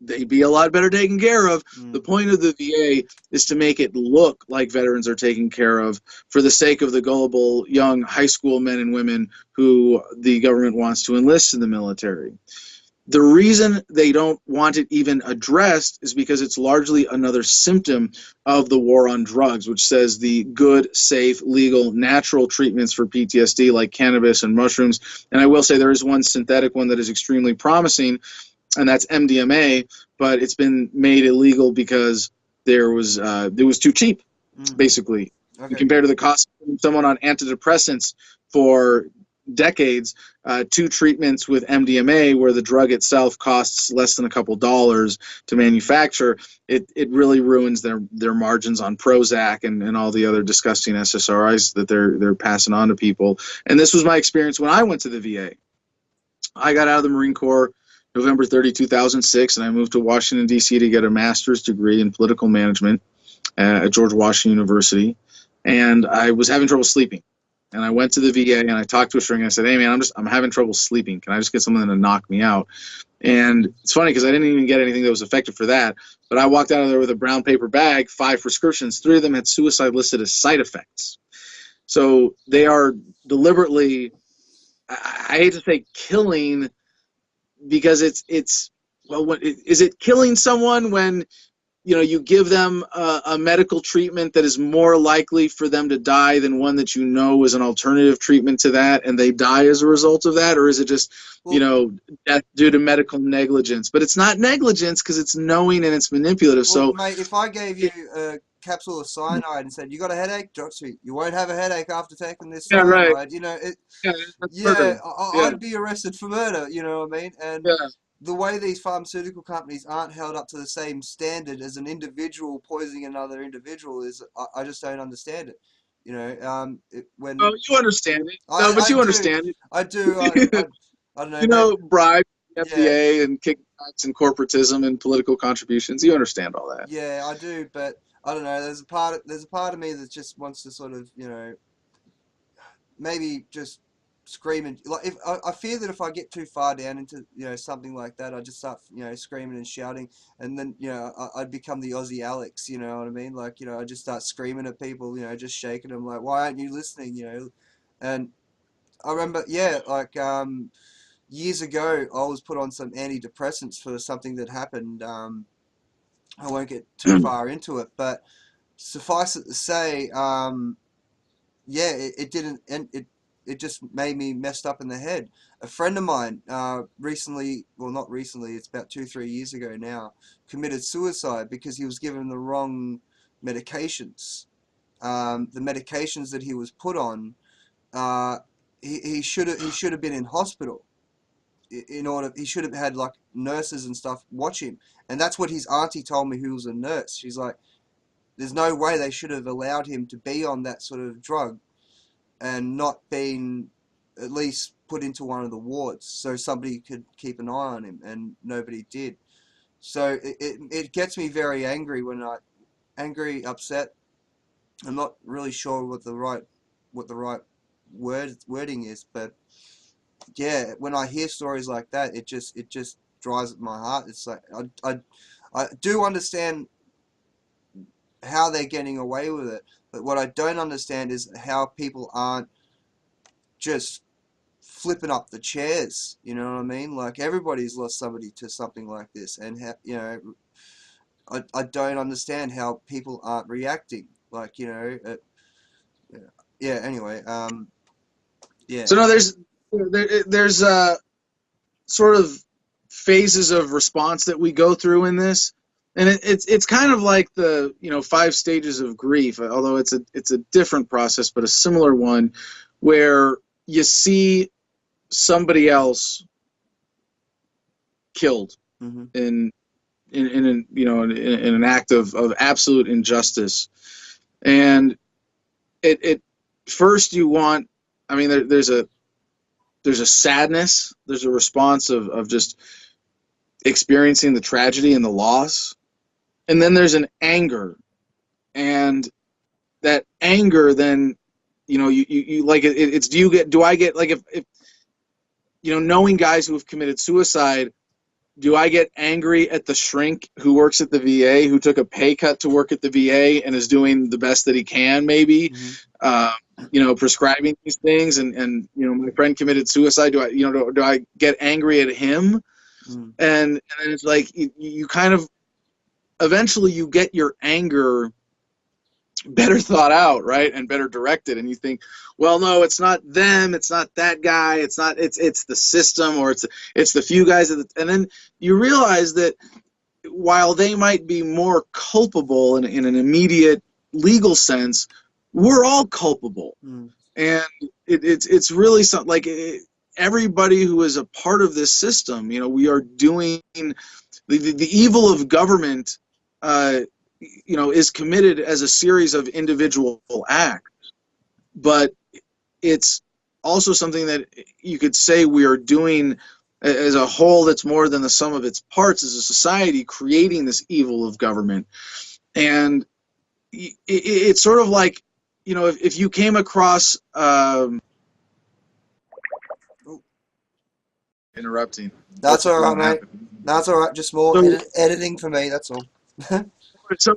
they'd be a lot better taken care of. The point of the VA is to make it look like veterans are taken care of for the sake of the gullible young high school men and women who the government wants to enlist in the military. The reason they don't want it even addressed is because it's largely another symptom of the war on drugs, which says the good, safe, legal, natural treatments for PTSD like cannabis and mushrooms. And I will say there is one synthetic one that is extremely promising, and that's MDMA, but it's been made illegal because it was too cheap, basically. Okay. Compared to the cost of someone on antidepressants for decades, 2 treatments with MDMA, where the drug itself costs less than a couple dollars to manufacture, it really ruins their margins on Prozac and all the other disgusting SSRIs that they're passing on to people. And this was my experience when I went to the VA. I got out of the Marine Corps November 30, 2006, and I moved to Washington, D.C. to get a master's degree in political management at George Washington University. And I was having trouble sleeping. And I went to the VA and I talked to a shrink and I said, "Hey man, I'm having trouble sleeping. Can I just get something to knock me out?" And it's funny because I didn't even get anything that was effective for that. But I walked out of there with a brown paper bag, 5 prescriptions. 3 of them had suicide listed as side effects. So they are deliberately, I hate to say killing, because it's well, is it killing someone when you give them a medical treatment that is more likely for them to die than one that is an alternative treatment to that, and they die as a result of that? Or is it just, death due to medical negligence? But it's not negligence because it's knowing and it's manipulative. Well, So, mate, if I gave you a capsule of cyanide and said, "You got a headache? Sweet. You won't have a headache after taking this yeah, right. cyanide." Yeah, that's murder. I'd be arrested for murder. You know what I mean? And Yeah. the way these pharmaceutical companies aren't held up to the same standard as an individual poisoning another individual is, I just don't understand it. When Oh, you understand it. No, but I you do, understand it. I do. I don't know, mate. Bribe, Yeah, FDA, and kickbacks and corporatism and political contributions. You understand all that. yeah, I do. But I don't know. There's a part of me that just wants to sort of, maybe just screaming. Like, if I fear that if I get too far down into something like that, I just start screaming and shouting, and then I'd become the Aussie Alex. You know what I mean? Like, I just start screaming at people. Just shaking them like, why aren't you listening? And I remember, yeah, like years ago, I was put on some antidepressants for something that happened. I won't get too far into it, but suffice it to say, yeah, it didn't, and it just made me messed up in the head. A friend of mine, recently, well, not recently, it's about 2, 3 years ago now, committed suicide because he was given the wrong medications. The medications that he was put on, he should have been in hospital. He should have had like nurses and stuff watch him, and that's what his auntie told me, who was a nurse. She's like, there's no way they should have allowed him to be on that sort of drug and not been at least put into one of the wards so somebody could keep an eye on him, and nobody did. So it gets me very angry upset. I'm not really sure what the right wording is, but yeah, when I hear stories like that, it just dries at my heart. It's like I do understand how they're getting away with it, but what I don't understand is how people aren't just flipping up the chairs. You know what I mean? Like, everybody's lost somebody to something like this, and I don't understand how people aren't reacting. Like, yeah. Anyway, yeah. So no, there's sort of phases of response that we go through in this, and it's kind of like the 5 stages of grief, although it's a different process, but a similar one, where you see somebody else killed Mm-hmm. in an act of absolute injustice, and it first you want. I mean, there's a sadness, there's a response of just experiencing the tragedy and the loss, and then there's an anger, and that anger then you like it's do I get like if knowing guys who have committed suicide, do I get angry at the shrink who works at the VA, who took a pay cut to work at the VA and is doing the best that he can, maybe, prescribing these things, and my friend committed suicide. Do I get angry at him? Mm-hmm. And then it's like you kind of eventually you get your anger better thought out, right, and better directed, and you think, well, no, it's not them, it's not that guy, it's the system, or it's the few guys and then you realize that while they might be more culpable in an immediate legal sense, we're all culpable. And it's really something like everybody who is a part of this system, we are doing the evil of government is committed as a series of individual acts, but it's also something that you could say we are doing as a whole that's more than the sum of its parts as a society, creating this evil of government. And it's sort of like you know, if you came across interrupting. That's all right, What mate. happened? That's all right. Just more So, editing for me. That's all. so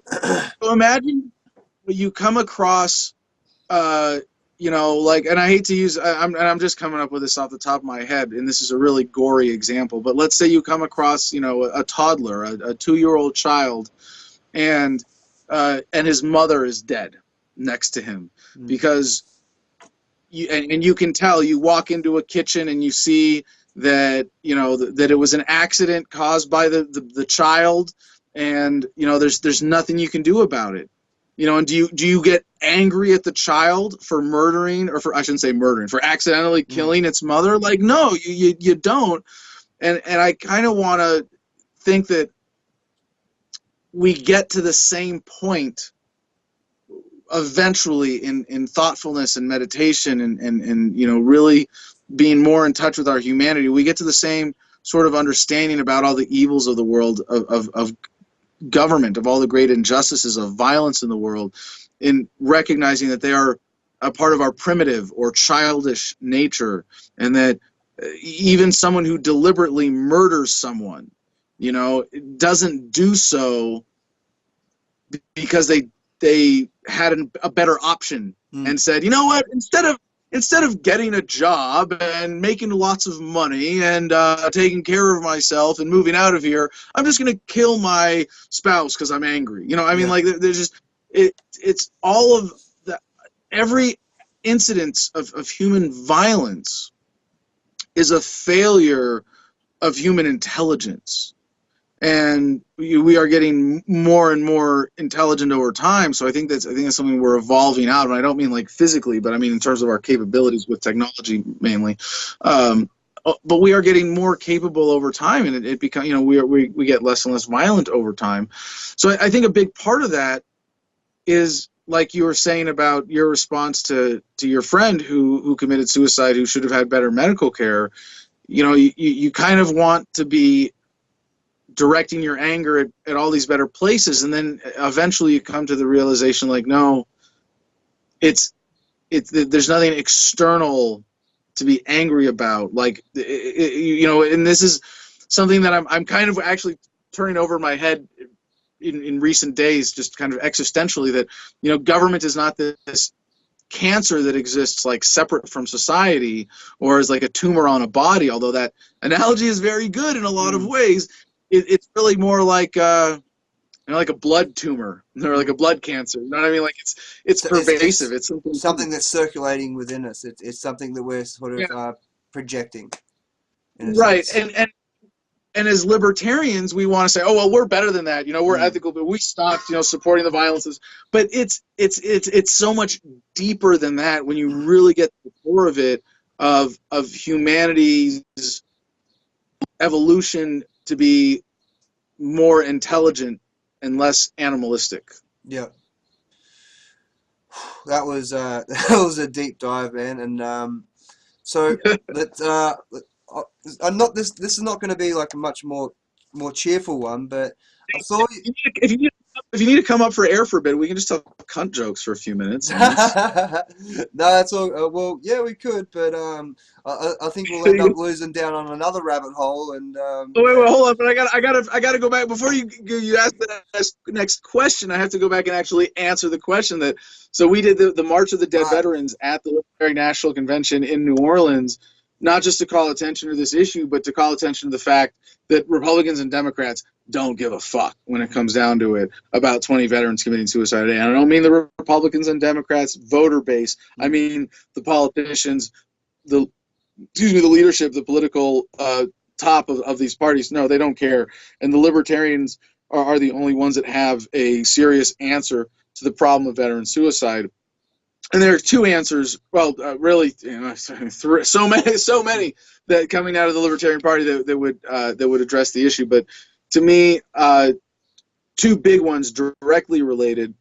imagine you come across, uh, you know, like, and I hate to use, I'm just coming up with this off the top of my head, and this is a really gory example, but let's say you come across, you know, a toddler, a 2-year-old child, and his mother is dead next to him because and you can tell, you walk into a kitchen and you see that, you know, that it was an accident caused by the child, and, you know, there's nothing you can do about it. You know, and do you get angry at the child for murdering, or for, I shouldn't say murdering, for accidentally killing its mother? Like, no, you don't. And I kind of want to think that we get to the same point eventually in thoughtfulness and meditation and you know, really being more in touch with our humanity. We get to the same sort of understanding about all the evils of the world, of government, of all the great injustices, of violence in the world, in recognizing that they are a part of our primitive or childish nature, and that even someone who deliberately murders someone, you know, doesn't do so because they had a better option and said, you know what, instead of getting a job and making lots of money and taking care of myself and moving out of here, I'm just going to kill my spouse because I'm angry. You know, I mean, like, there's just, it's all of the, every incidence of human violence is a failure of human intelligence. And we are getting more and more intelligent over time. So I think that's something we're evolving out of. And I don't mean like physically, but I mean in terms of our capabilities with technology mainly. But we are getting more capable over time, and it becomes, you know, we get less and less violent over time. So I think a big part of that is, like you were saying about your response to your friend who committed suicide, who should have had better medical care. You know, you kind of want to be directing your anger at all these better places, and then eventually you come to the realization, like, no, it's there's nothing external to be angry about. Like, you know, and this is something that I'm kind of actually turning over in my head in recent days, just kind of existentially, that, you know, government is not this cancer that exists like separate from society, or is like a tumor on a body, although that analogy is very good in a lot of ways. It's really more like, you know, like a blood tumor, or like a blood cancer. You know what I mean? Like, it's pervasive. It's something that's circulating within us. It's something that we're sort of projecting. Right. And as libertarians, we want to say, oh, well, we're better than that. You know, we're ethical, but we stopped, you know, supporting the violences. But it's so much deeper than that when you really get to the core of it, of humanity's evolution to be more intelligent and less animalistic. Yeah, that was that was a deep dive, man. And so I'm not this. This is not going to be like a much more cheerful one, but I thought if you need to come up for air for a bit, we can just tell cunt jokes for a few minutes. No, that's all. Well, yeah, we could, but I think we'll end up losing down on another rabbit hole. And wait, hold on, but I gotta go back before you ask the next question. I have to go back and actually answer the question that. So we did the March of the Dead Veterans at the Libertarian National Convention in New Orleans, not just to call attention to this issue, but to call attention to the fact that Republicans and Democrats don't give a fuck when it comes down to it about 20 veterans committing suicide. And I don't mean the Republicans and Democrats voter base. I mean the politicians, the leadership, the political top of these parties. No, they don't care. And the libertarians are the only ones that have a serious answer to the problem of veteran suicide. And there are two answers. Well, really, you know, so many that coming out of the Libertarian Party that would address the issue. But to me, two big ones directly related.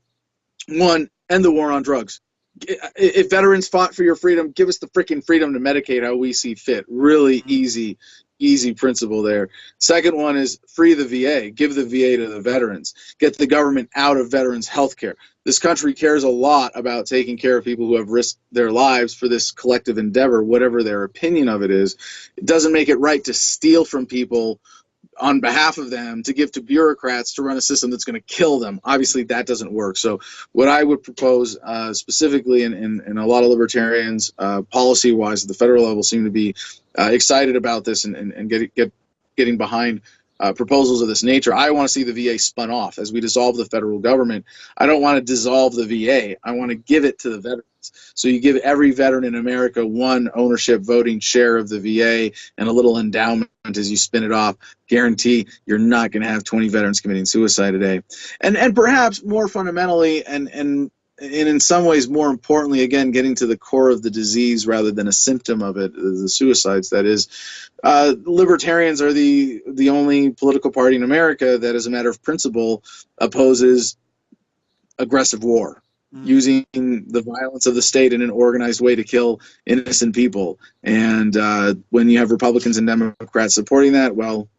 One, end the war on drugs. If veterans fought for your freedom, give us the freaking freedom to medicate how we see fit. Really easy easy principle there. Second one is free the VA, give the VA to the veterans, get the government out of veterans' health care. This country cares a lot about taking care of people who have risked their lives for this collective endeavor, whatever their opinion of it is. It doesn't make it right to steal from people on behalf of them to give to bureaucrats to run a system that's going to kill them. Obviously, that doesn't work. So what I would propose specifically, in a lot of libertarians, policy-wise, at the federal level, seem to be excited about this and getting behind proposals of this nature. I want to see the VA spun off as we dissolve the federal government. I don't want to dissolve the VA. I want to give it to the veterans. So you give every veteran in America one ownership voting share of the VA and a little endowment as you spin it off. Guarantee you're not going to have 20 veterans committing suicide a day. And perhaps more fundamentally and in some ways more importantly, again, getting to the core of the disease rather than a symptom of it, the suicides, that is, libertarians are the only political party in America that, as a matter of principle, opposes aggressive war, using the violence of the state in an organized way to kill innocent people. And when you have Republicans and Democrats supporting that, well,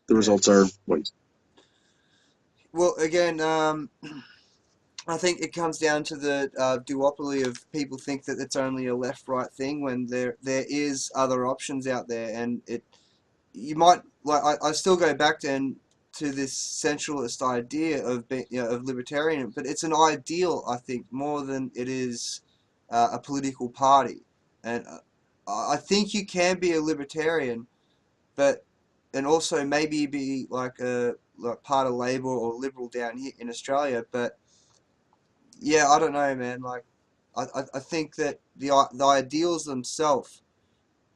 the results are what. Well, again, I think it comes down to the duopoly of people think that it's only a left-right thing when there is other options out there, and you might I still go back to this centralist idea of being, of libertarian, but it's an ideal, I think, more than it is a political party. And I think you can be a libertarian, and also maybe be like part of Labor or Liberal down here in Australia. But yeah, I don't know, man. Like, I think that the ideals themselves,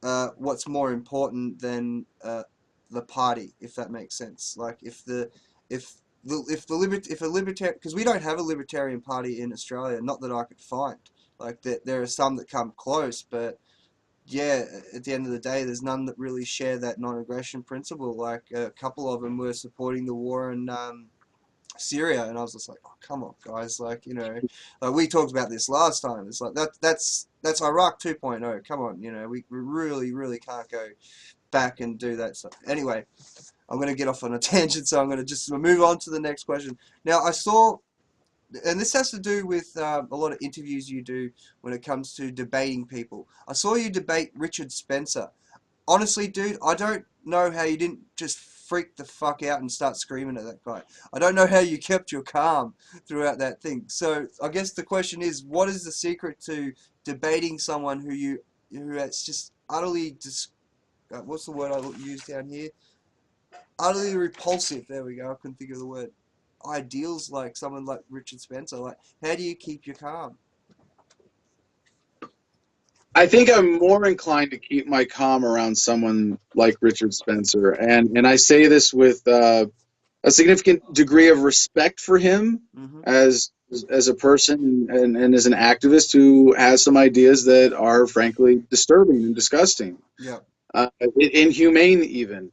what's more important than the party, if that makes sense. Like, if a libertarian, because we don't have a libertarian party in Australia, not that I could find. Like, there are some that come close, but yeah, at the end of the day, there's none that really share that non-aggression principle. Like, a couple of them were supporting the war in Syria, and I was just like, oh, come on, guys. Like, like we talked about this last time. It's like that's Iraq 2.0. Come on, we really, really can't go back and do that stuff. Anyway, I'm going to get off on a tangent, so I'm going to just move on to the next question. Now, I saw, and this has to do with a lot of interviews you do when it comes to debating people. I saw you debate Richard Spencer. Honestly, dude, I don't know how you didn't just freak the fuck out and start screaming at that guy. I don't know how you kept your calm throughout that thing. So I guess the question is, what is the secret to debating someone who has just utterly what's the word I used down here? Utterly repulsive. There we go. I couldn't think of the word. Ideals like someone like Richard Spencer. Like, how do you keep your calm? I think I'm more inclined to keep my calm around someone like Richard Spencer, and I say this with a significant degree of respect for him as a person and as an activist who has some ideas that are frankly disturbing and disgusting, inhumane even.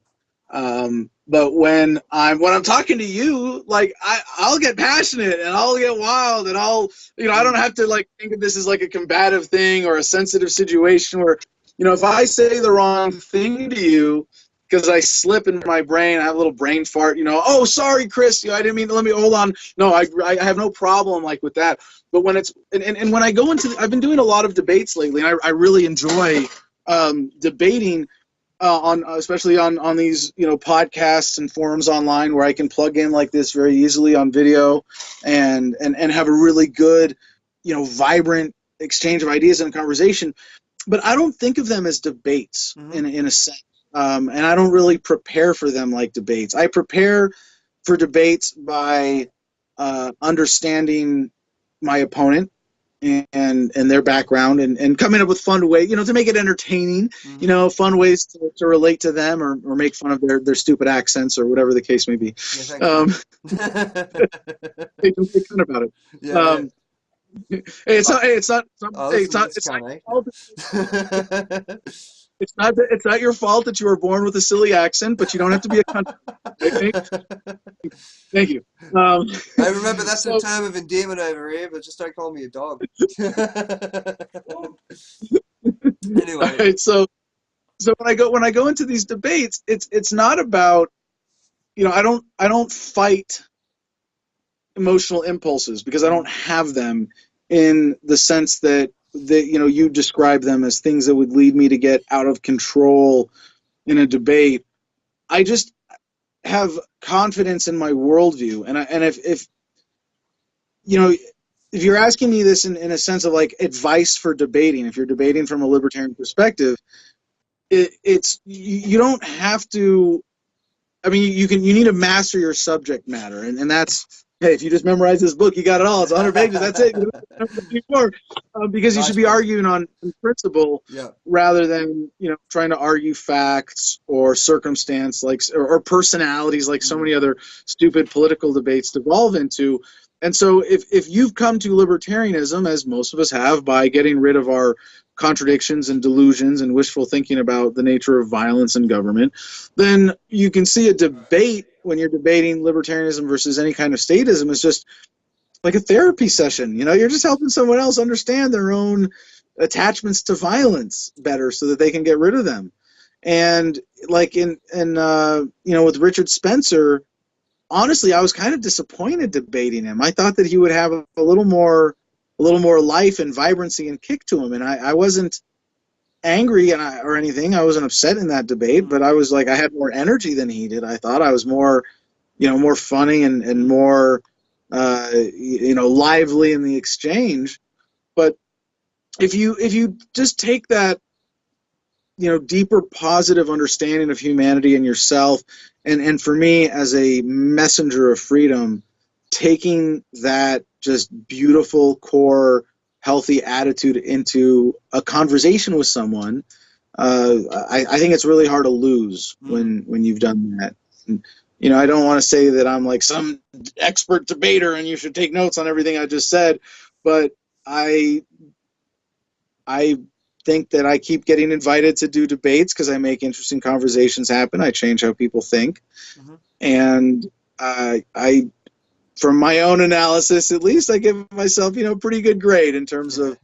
But when I'm talking to you, like I'll get passionate and I'll get wild and I don't have to like think of this as like a combative thing or a sensitive situation where, if I say the wrong thing to you because I slip in my brain, I have a little brain fart, oh, sorry, Chris, I didn't mean to, let me, hold on. No, I have no problem like with that. But when it's, and when I go into, I've been doing a lot of debates lately, and I really enjoy debating especially on these podcasts and forums online where I can plug in like this very easily on video and have a really good vibrant exchange of ideas and conversation. But I don't think of them as debates in a sense, and I don't really prepare for them like debates. I prepare for debates by understanding my opponent and their background and coming up with fun ways, to make it entertaining, fun ways to relate to them or make fun of their stupid accents or whatever the case may be. They can make fun about it. It's not your fault that you were born with a silly accent, but you don't have to be a country. Thank you. I remember that's a term of endearment over here, but just don't call me a dog. Anyway. Right, so So when I go into these debates, it's not about, I don't fight emotional impulses because I don't have them in the sense that you describe them as things that would lead me to get out of control in a debate. I just have confidence in my worldview, and if you know if you're asking me this in a sense of like advice for debating, if you're debating from a libertarian perspective, it's you don't have to. I mean, you need to master your subject matter, and that's, hey, if you just memorize this book, you got it all. It's 100 pages. That's it. You don't have to do more, because you Nice, should be bro. arguing on principle Yeah. rather than trying to argue facts or circumstance, like, or personalities, like so many other stupid political debates devolve into. And so if you've come to libertarianism, as most of us have, by getting rid of our contradictions and delusions and wishful thinking about the nature of violence and government, then you can see a debate when you're debating libertarianism versus any kind of statism is just like a therapy session. You're just helping someone else understand their own attachments to violence better so that they can get rid of them. And like in with Richard Spencer, honestly, I was kind of disappointed debating him. I thought that he would have a little more life and vibrancy and kick to him, and I wasn't angry or anything. I wasn't upset in that debate, but I was like, I had more energy than he did. I thought I was more funny and more lively in the exchange. But if you just take that deeper positive understanding of humanity and yourself, and for me as a messenger of freedom, taking that just beautiful core healthy attitude into a conversation with someone, I think it's really hard to lose when you've done that. And, I don't want to say that I'm like some expert debater and you should take notes on everything I just said, but I think that I keep getting invited to do debates because I make interesting conversations happen. I change how people think. And I, from my own analysis, at least, I give myself, a pretty good grade in terms of,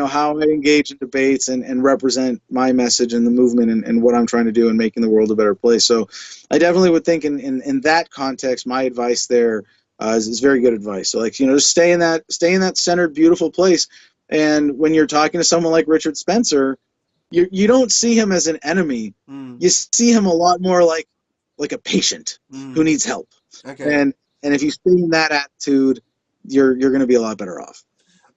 how I engage in debates and represent my message and the movement and what I'm trying to do in making the world a better place. So I definitely would think in that context, my advice there is very good advice. So like, just stay in that centered, beautiful place. And when you're talking to someone like Richard Spencer, you don't see him as an enemy. You see him a lot more like a patient who needs help. Okay. And if you stay in that attitude, you're going to be a lot better off.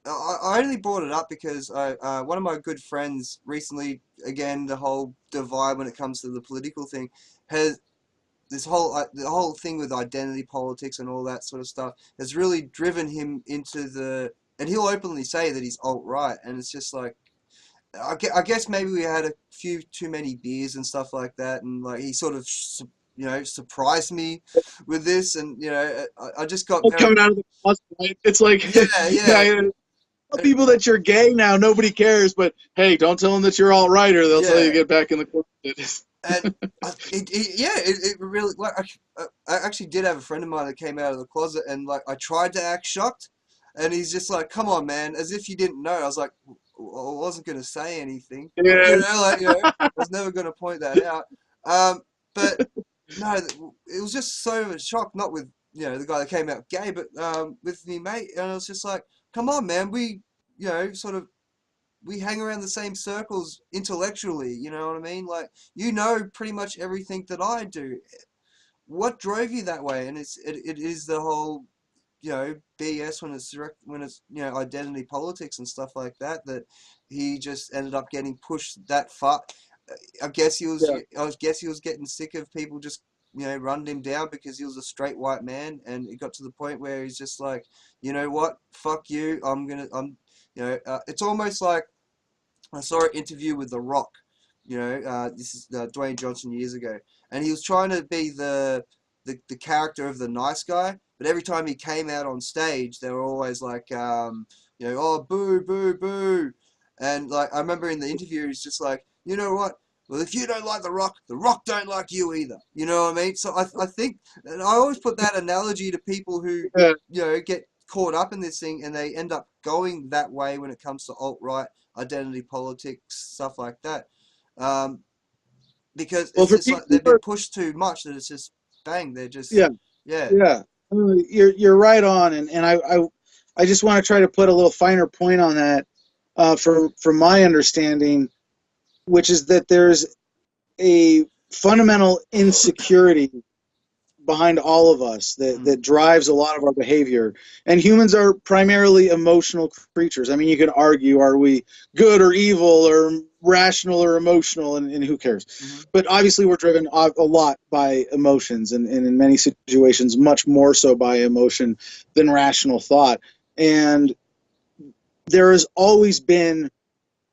I only brought it up because one of my good friends recently, again, the whole divide when it comes to the political thing, has this whole the whole thing with identity politics and all that sort of stuff has really driven him into and he'll openly say that he's alt-right, and it's just like, I guess maybe we had a few too many beers and stuff like that, and like he sort of surprised me with this, and I just got very, coming out of the closet, right? It's like, yeah. Tell people that you're gay now, nobody cares, but hey, don't tell them that you're all right, or they'll tell you to get back in the closet. And it really, like, I actually did have a friend of mine that came out of the closet, and like I tried to act shocked, and he's just like, "Come on, man," as if you didn't know. I was like, I wasn't gonna say anything, Yeah. I was never gonna point that out. But no, it was just so of a shock, not with the guy that came out gay, but with me mate, and I was just like, "Come on, man, we sort of." We hang around the same circles intellectually, you know what I mean? Like, pretty much everything that I do. What drove you that way? And it is the whole, BS when it's identity politics and stuff like that, that he just ended up getting pushed that far. I guess he was Yeah. I guess he was getting sick of people just running him down because he was a straight white man, and it got to the point where he's just like, you know what, fuck you, it's almost like I saw an interview with The Rock. This is Dwayne Johnson years ago, and he was trying to be the character of the nice guy, but every time he came out on stage, they were always like, oh, boo, boo, boo, and like I remember in the interview, he's just like, you know what? Well, if you don't like The Rock don't like you either. You know what I mean? So I think, and I always put that analogy to people who get caught up in this thing, and they end up going that way when it comes to alt-right identity politics, stuff like that. because Well, it's for just like people they've who been are, pushed too much that it's just bang. They're just yeah, yeah. yeah, you're right on, and I just want to try to put a little finer point on that, from my understanding, which is that there's a fundamental insecurity behind all of us that drives a lot of our behavior. And humans are primarily emotional creatures. I mean, you can argue, are we good or evil or rational or emotional, and who cares? Mm-hmm. But obviously, we're driven a lot by emotions, and in many situations, much more so by emotion than rational thought. And there has always been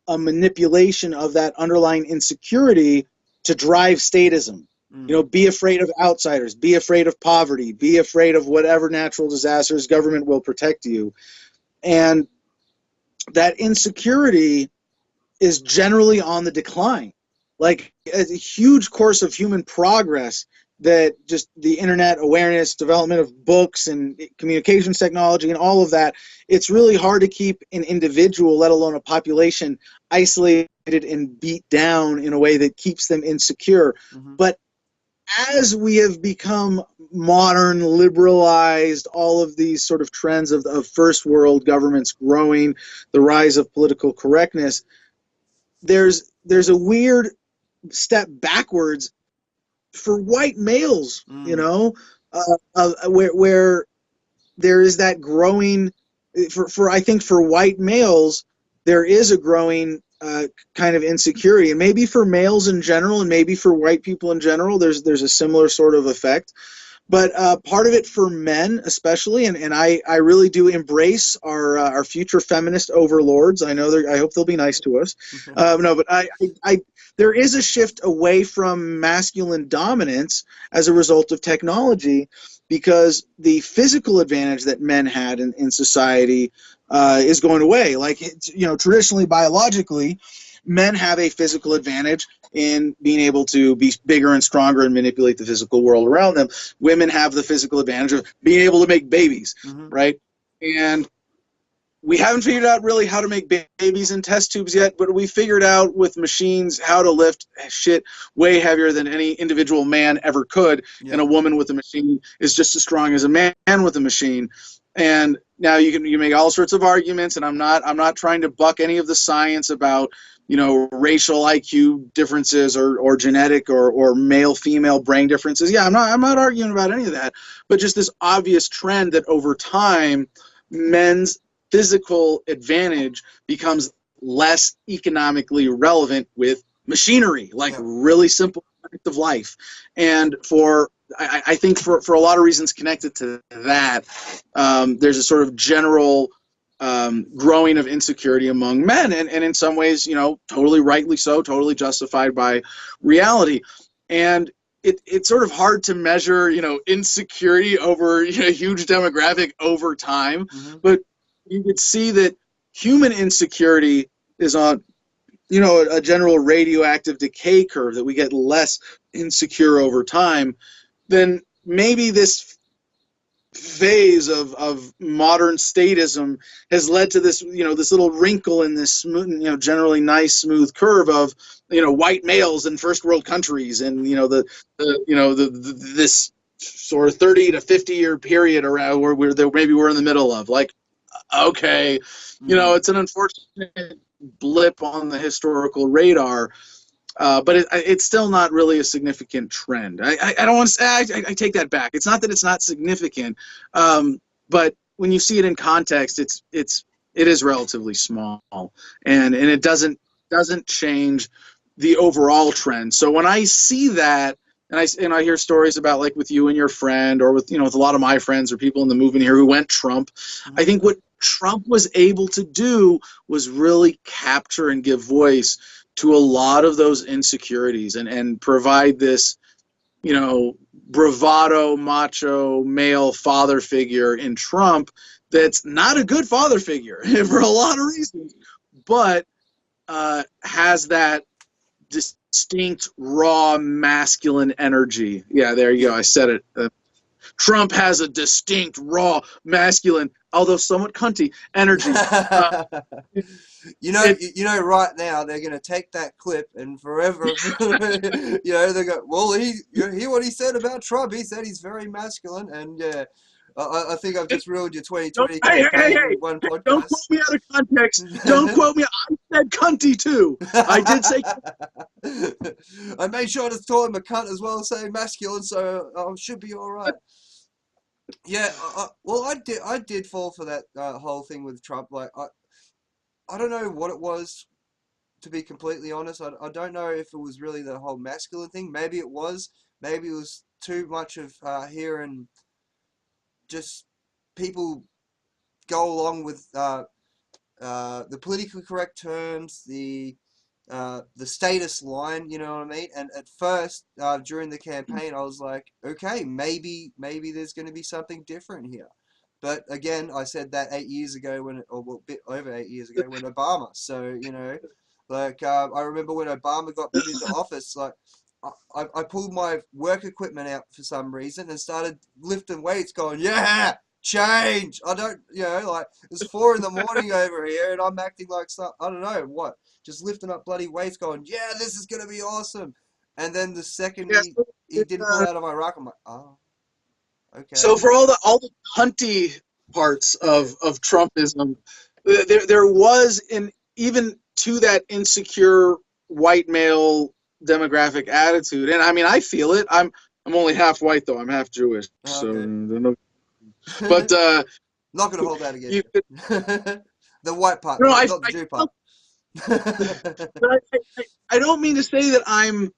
a manipulation of that underlying insecurity to drive statism. You know, be afraid of outsiders, be afraid of poverty, be afraid of whatever natural disasters, government will protect you. And that insecurity is generally on the decline. Like a huge course of human progress that just the internet awareness, development of books and communications technology and all of that, it's really hard to keep an individual, let alone a population, isolated and beat down in a way that keeps them insecure. Mm-hmm. But as we have become modern, liberalized, all of these sort of trends of first world governments growing, the rise of political correctness, there's a weird step backwards for white males, you know, where there is that growing, for I think for white males, there is a growing kind of insecurity, and maybe for males in general, and maybe for white people in general, there's a similar sort of effect. But part of it for men especially, and I really do embrace our future feminist overlords. I know I hope they'll be nice to us. No, but I there is a shift away from masculine dominance as a result of technology, because the physical advantage that men had in society is going away. Like, you know, traditionally, biologically, men have a physical advantage in being able to be bigger and stronger and manipulate the physical world around them. Women have the physical advantage of being able to make babies, right? And we haven't figured out really how to make babies in test tubes yet, but we figured out with machines how to lift shit way heavier than any individual man ever could. And a woman with a machine is just as strong as a man with a machine. And now you make all sorts of arguments, and I'm not trying to buck any of the science about, you know, racial IQ differences or genetic or male female brain differences. Yeah, I'm not arguing about any of that, but just this obvious trend that over time men's physical advantage becomes less economically relevant with machinery, like really simple fact of life. And I think for a lot of reasons connected to that, there's a sort of general growing of insecurity among men, and in some ways, you know, totally rightly so, totally justified by reality. And it's sort of hard to measure, you know, insecurity over, you know, a huge demographic over time, but you could see that human insecurity is on, you know, a general radioactive decay curve, that we get less insecure over time. Then maybe this phase of modern statism has led to this, you know, this little wrinkle in this smooth, you know, generally nice smooth curve of, you know, white males in first world countries, and, you know, this sort of 30 to 50 year period around where maybe we're in the middle of, like, okay, you know, it's an unfortunate blip on the historical radar, but it's still not really a significant trend. I don't want to say, I take that back. It's not that it's not significant, but when you see it in context, it is relatively small, and it doesn't change the overall trend. So when I see that, and I hear stories about, like, with you and your friend, or with, you know, with a lot of my friends or people in the movement here who went Trump, I think what Trump was able to do was really capture and give voice to a lot of those insecurities, and provide this, you know, bravado, macho, male father figure in Trump that's not a good father figure for a lot of reasons, but has that distinct, raw, masculine energy. Yeah, there you go. I said it. Trump has a distinct, raw, masculine, although somewhat cunty, energy. Right now they're gonna take that clip and forever, they go, well, you hear what he said about Trump? He said he's very masculine, and yeah, I think I've just ruined your 2020 campaign with one Don't quote podcast. me out of context. Don't quote me. I said cunty too. I did say. I made sure to call him a cunt as well as saying masculine, so I should be all right. Yeah, well, I did fall for that whole thing with Trump. Like, I don't know what it was, to be completely honest. I don't know if it was really the whole masculine thing. Maybe it was. Maybe it was too much of hearing just people go along with the politically correct terms, the status line, you know what I mean? And at first, during the campaign, I was like, okay, maybe there's going to be something different here. But again, I said that 8 years ago a bit over 8 years ago when Obama. So, like, I remember when Obama got put into office, like, I pulled my work equipment out for some reason and started lifting weights going, yeah, change. I don't, like, it's 4 a.m. over here and I'm acting like I don't know what, just lifting up bloody weights going, yeah, this is going to be awesome. And then the second he didn't pull out of Iraq, I'm like, oh, okay. So for all the hunty parts of Trumpism, there was even to that insecure white male demographic attitude, and I mean I feel it. I'm only half white though. I'm half Jewish, so but not gonna hold that against you. The white part, no, not the Jew part. I don't mean to say that I'm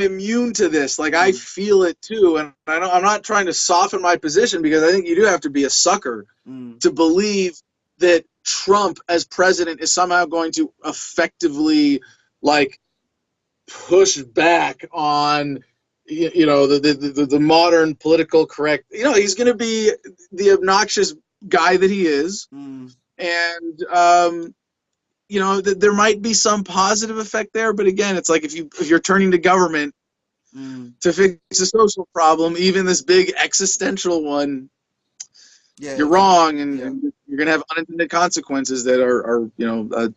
immune to this. Like I feel it too, and I'm not trying to soften my position because I think you do have to be a sucker to believe that Trump as president is somehow going to effectively push back on the modern political correct. He's going to be the obnoxious guy that he is, and there might be some positive effect there, but again, it's like if you're turning to government to fix a social problem, even this big existential one, you're wrong, and you're going to have unintended consequences that are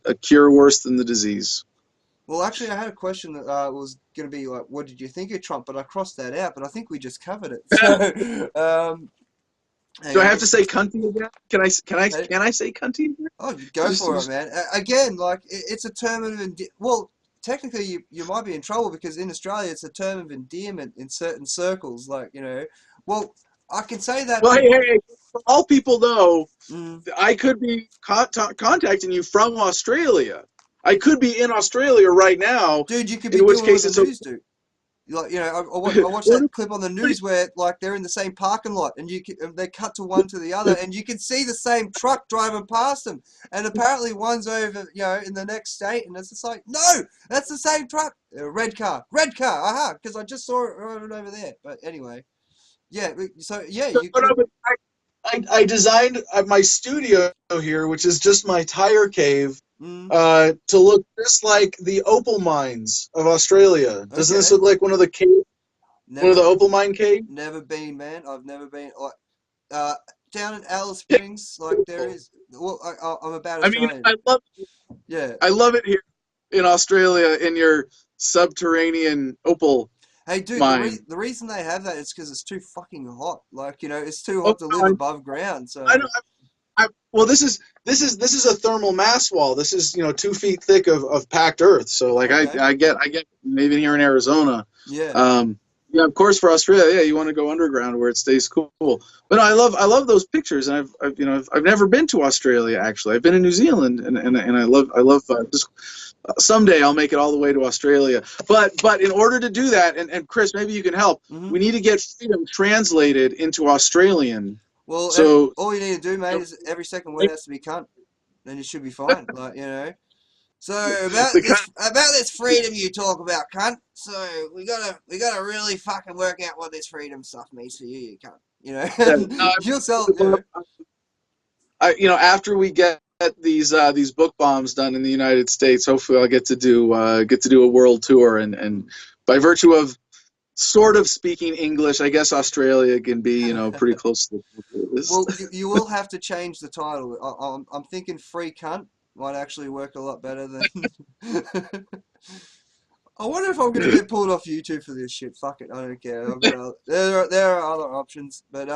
a cure worse than the disease. Well, actually, I had a question that was going to be like, what did you think of Trump? But I crossed that out, but I think we just covered it. So, do I have to say cunty again? Can I say cunty again? Oh, go for it, man. Again, like, it's a term of well, technically you might be in trouble because in Australia it's a term of endearment in certain circles. Like, well, I can say that. Well, hey, for all people know, I could be contacting you from Australia. I could be in Australia right now. Dude, you could be doing what the news do. Like, I watched that clip on the news where, like, they're in the same parking lot and they cut to one to the other and you can see the same truck driving past them. And apparently one's over, in the next state, and it's just like, no, that's the same truck. Red car, aha, because I just saw it over there. But anyway, yeah, so, yeah. I designed my studio here, which is just my tire cave, to look just like the opal mines of Australia. Doesn't this look like one of the opal mine caves? Never been, man. I've never been. Down in Alice Springs, like there is. Well, I'm about. I mean, I love it. Yeah, I love it here in Australia in your subterranean opal. Hey, dude, the reason they have that is because it's too fucking hot. Like, it's too hot to live above ground. So I know. Well, this is a thermal mass wall. This is 2 feet thick of packed earth. So like I get maybe here in Arizona. Yeah. Yeah, of course for Australia, you want to go underground where it stays cool. But no, I love those pictures, and I've never been to Australia actually. I've been in New Zealand, and I love just. Someday I'll make it all the way to Australia. But in order to do that, and Chris, maybe you can help, we need to get freedom translated into Australian. Well, so all you need to do, mate, is every second word has to be cunt. Then you should be fine. Like, So about this freedom you talk about, cunt. So we gotta really fucking work out what this freedom stuff means for you cunt. You'll sell it. After we get these book bombs done in the United States, hopefully I'll get to do a world tour, and by virtue of sort of speaking English, I guess Australia can be pretty close to this. Well, you will have to change the title. I'm thinking free cunt, might actually work a lot better than. I wonder if I'm gonna get pulled off YouTube for this shit. Fuck it, I don't care. I've got there are other options, but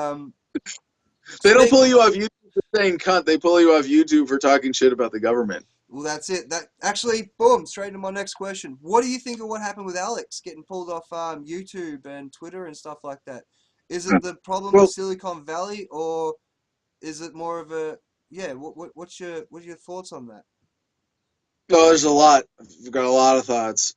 They don't pull speaking. you off YouTube for saying cunt. They pull you off YouTube for talking shit about the government. Well, that's it. That actually, boom, straight into my next question. What do you think of what happened with Alex getting pulled off YouTube and Twitter and stuff like that? Is it the problem with Well, Silicon Valley, or is it more of a yeah? What's your thoughts on that? oh, there's a lot. I've got a lot of thoughts.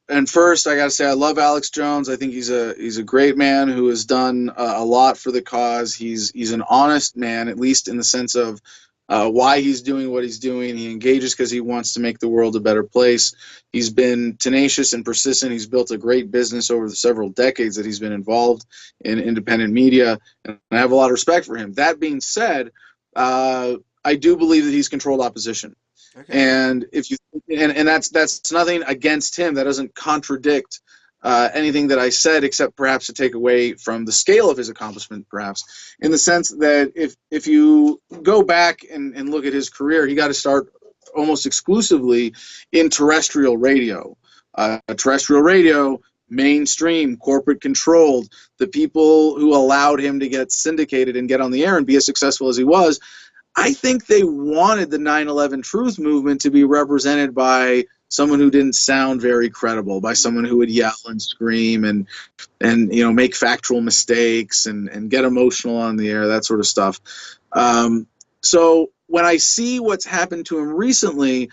And first, I got to say, I love Alex Jones. I think he's a great man who has done a lot for the cause. He's an honest man, at least in the sense of why he's doing what he's doing. He engages because he wants to make the world a better place. He's been tenacious and persistent. He's built a great business over the several decades that he's been involved in independent media, and I have a lot of respect for him. That being said, I do believe that he's controlled opposition. Okay. And if you and that's nothing against him. That doesn't contradict anything that I said, except perhaps to take away from the scale of his accomplishment, perhaps in the sense that if you go back and look at his career, he got to start almost exclusively in terrestrial radio. Terrestrial radio, mainstream, corporate controlled. The people who allowed him to get syndicated and get on the air and be as successful as he was, I think they wanted the 9/11 truth movement to be represented by someone who didn't sound very credible, by someone who would yell and scream and make factual mistakes and get emotional on the air, that sort of stuff. So when I see what's happened to him recently,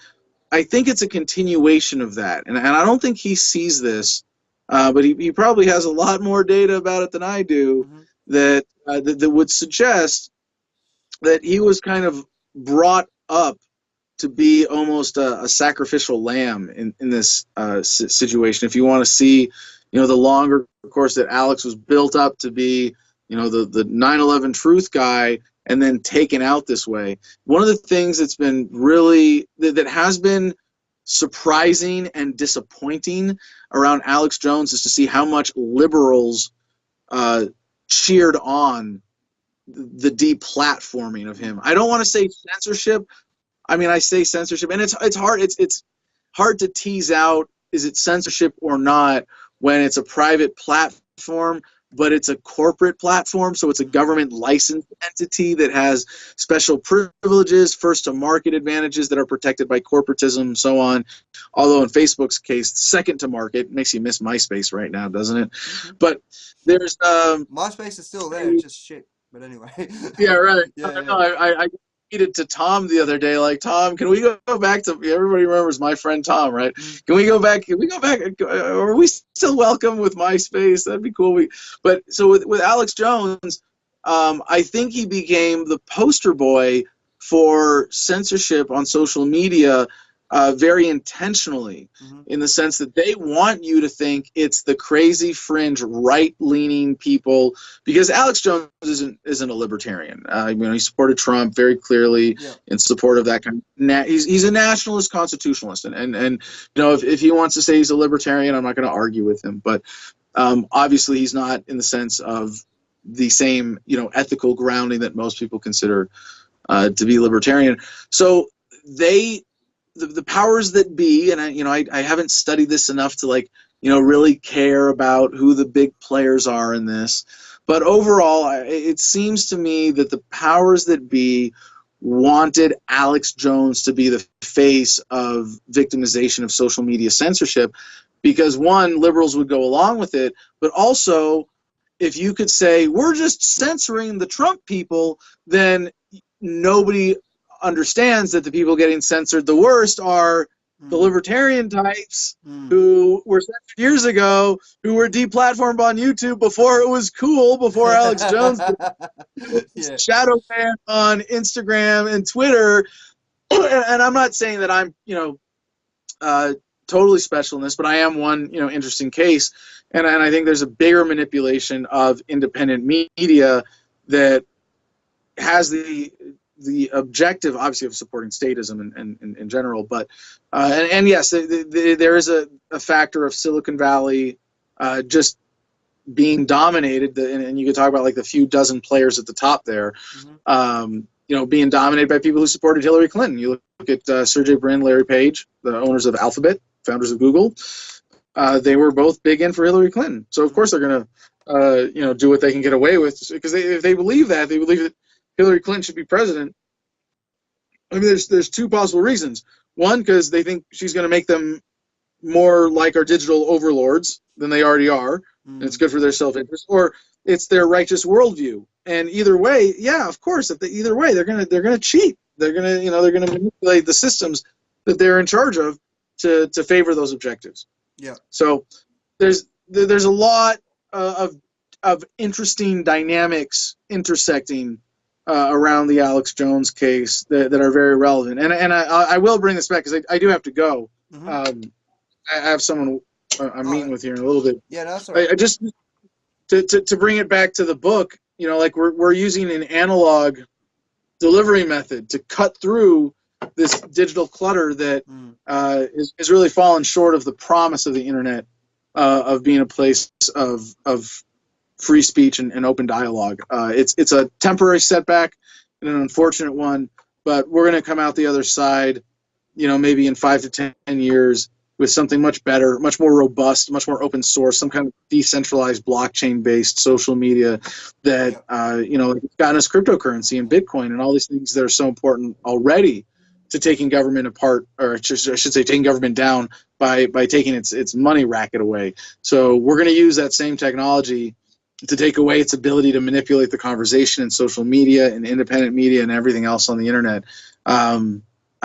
I think it's a continuation of that, and I don't think he sees this, but he probably has a lot more data about it than I do. Mm-hmm. That would suggest that he was kind of brought up to be almost a sacrificial lamb in this situation. If you want to see, the longer course that Alex was built up to be, the 9/11 truth guy, and then taken out this way. One of the things that's been really that has been surprising and disappointing around Alex Jones is to see how much liberals cheered on the deplatforming of him. I don't want to say censorship. I mean, I say censorship, and it's hard. It's hard to tease out, is it censorship or not when it's a private platform, but it's a corporate platform, so it's a government licensed entity that has special privileges, first to market advantages that are protected by corporatism and so on. Although in Facebook's case, second to market. Makes you miss MySpace right now, doesn't it? Mm-hmm. But there's MySpace is still there, it's just shit. But anyway. Yeah, right. Yeah. I tweeted to Tom the other day, like, Tom, can we go back to, everybody remembers my friend Tom, right? Can we go back, are we still welcome with MySpace? That'd be cool. But so with Alex Jones, I think he became the poster boy for censorship on social media very intentionally, in the sense that they want you to think it's the crazy fringe right-leaning people, because Alex Jones isn't a libertarian. He supported Trump very clearly, in support of that kind of, he's a nationalist constitutionalist, and if he wants to say he's a libertarian, I'm not going to argue with him, but obviously he's not in the sense of the same ethical grounding that most people consider to be libertarian. So the powers that be, and I haven't studied this enough to really care about who the big players are in this, but overall it seems to me that the powers that be wanted Alex Jones to be the face of victimization of social media censorship, because one, liberals would go along with it, but also if you could say we're just censoring the Trump people, then nobody understands that the people getting censored the worst are the libertarian types who were censored years ago, who were deplatformed on YouTube before it was cool, before Alex Jones shadow banned on Instagram and Twitter. And I'm not saying that I'm totally special in this, but I am one interesting case, and I think there's a bigger manipulation of independent media that has the objective, obviously, of supporting statism in general, but and yes, there is a factor of Silicon Valley just being dominated, and you could talk about the few dozen players at the top there, being dominated by people who supported Hillary Clinton. You look at Sergey Brin, Larry Page, the owners of Alphabet, founders of Google. They were both big in for Hillary Clinton. So of course they're going to, do what they can get away with, because if they believe that, Hillary Clinton should be president. I mean, there's two possible reasons. One, because they think she's going to make them more like our digital overlords than they already are, and it's good for their self-interest, or it's their righteous worldview. And either way, yeah, of course, either way, they're gonna cheat. They're gonna manipulate the systems that they're in charge of to favor those objectives. Yeah. So there's a lot of interesting dynamics intersecting around the Alex Jones case that are very relevant. And I will bring this back, because I do have to go. Mm-hmm. I have someone I'm meeting with here in a little bit. Yeah, no, that's all right. I just to bring it back to the book, like we're using an analog delivery method to cut through this digital clutter that is really fallen short of the promise of the internet, of being a place of free speech and open dialogue. It's a temporary setback and an unfortunate one, but we're going to come out the other side, maybe in 5 to 10 years, with something much better, much more robust, much more open source, some kind of decentralized blockchain-based social media that, it's gotten us cryptocurrency and Bitcoin and all these things that are so important already to taking government apart, or I should say taking government down by taking its money racket away. So we're going to use that same technology to take away its ability to manipulate the conversation in social media and independent media and everything else on the internet.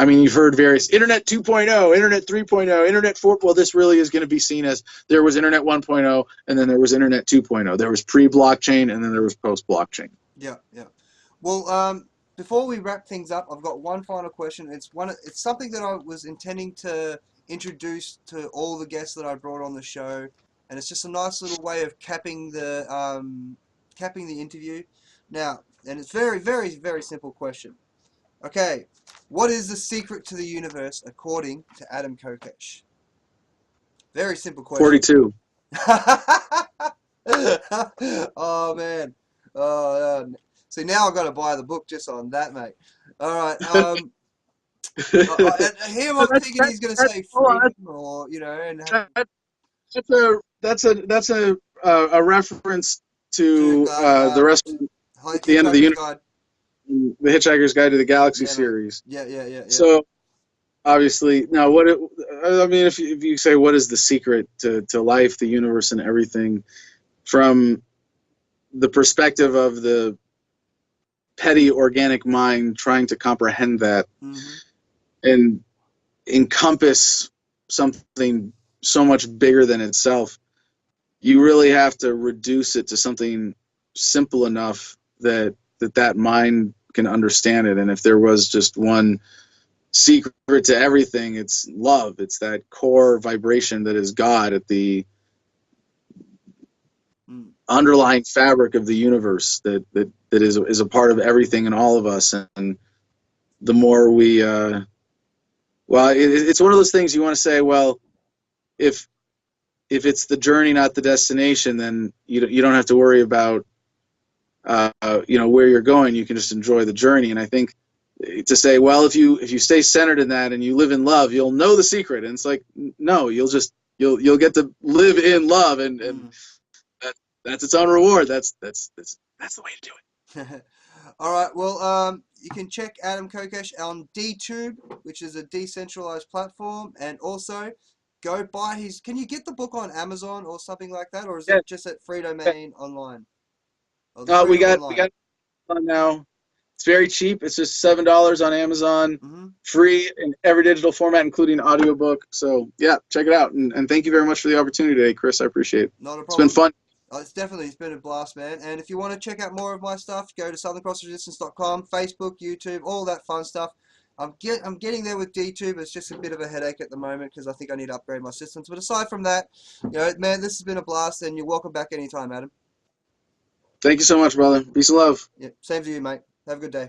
I mean, you've heard various Internet 2.0, Internet 3.0, Internet 4. Well, this really is going to be seen as there was Internet 1.0, and then there was Internet 2.0. There was pre-blockchain, and then there was post-blockchain. Yeah. Well, before we wrap things up, I've got one final question. It's something that I was intending to introduce to all the guests that I brought on the show, and it's just a nice little way of capping the interview. Now, and it's very, very, very simple question. Okay, what is the secret to the universe according to Adam Kokesh? Very simple question. 42. Oh, man. See, now I've got to buy the book just on that, mate. All right. Here I'm thinking he's going to say freedom, or, and that's a reference to the rest of the end of the universe. The Hitchhiker's Guide to the Galaxy series. Yeah. So, obviously, now if you say what is the secret to life, the universe, and everything, from the perspective of the petty organic mind trying to comprehend that and encompass something so much bigger than itself, you really have to reduce it to something simple enough that mind can understand it. And if there was just one secret to everything, it's love. It's that core vibration that is God at the underlying fabric of the universe that is a part of everything and all of us. And the more we it's one of those things you want to say, well, if it's the journey, not the destination, then you don't have to worry about where you're going. You can just enjoy the journey. And I think to say, well, if you stay centered in that and you live in love, you'll know the secret. And it's like, no, you'll get to live in love, and that's its own reward. That's the way to do it. All right. Well, you can check Adam Kokesh on DTube, which is a decentralized platform, and also go buy his. Can you get the book on Amazon or something like that, or is it just at Free Domain online? We got on now. It's very cheap. It's just $7 on Amazon, free in every digital format, including audiobook. So yeah, check it out. And thank you very much for the opportunity today, Chris. I appreciate it. Not a problem. It's been fun. It's been a blast, man. And if you want to check out more of my stuff, go to southerncrossresistance.com, Facebook, YouTube, all that fun stuff. I'm getting there with DTube. It's just a bit of a headache at the moment because I think I need to upgrade my systems. But aside from that, man, this has been a blast, and you're welcome back anytime, Adam. Thank you so much, brother. Peace and love. Yeah, same to you, mate. Have a good day.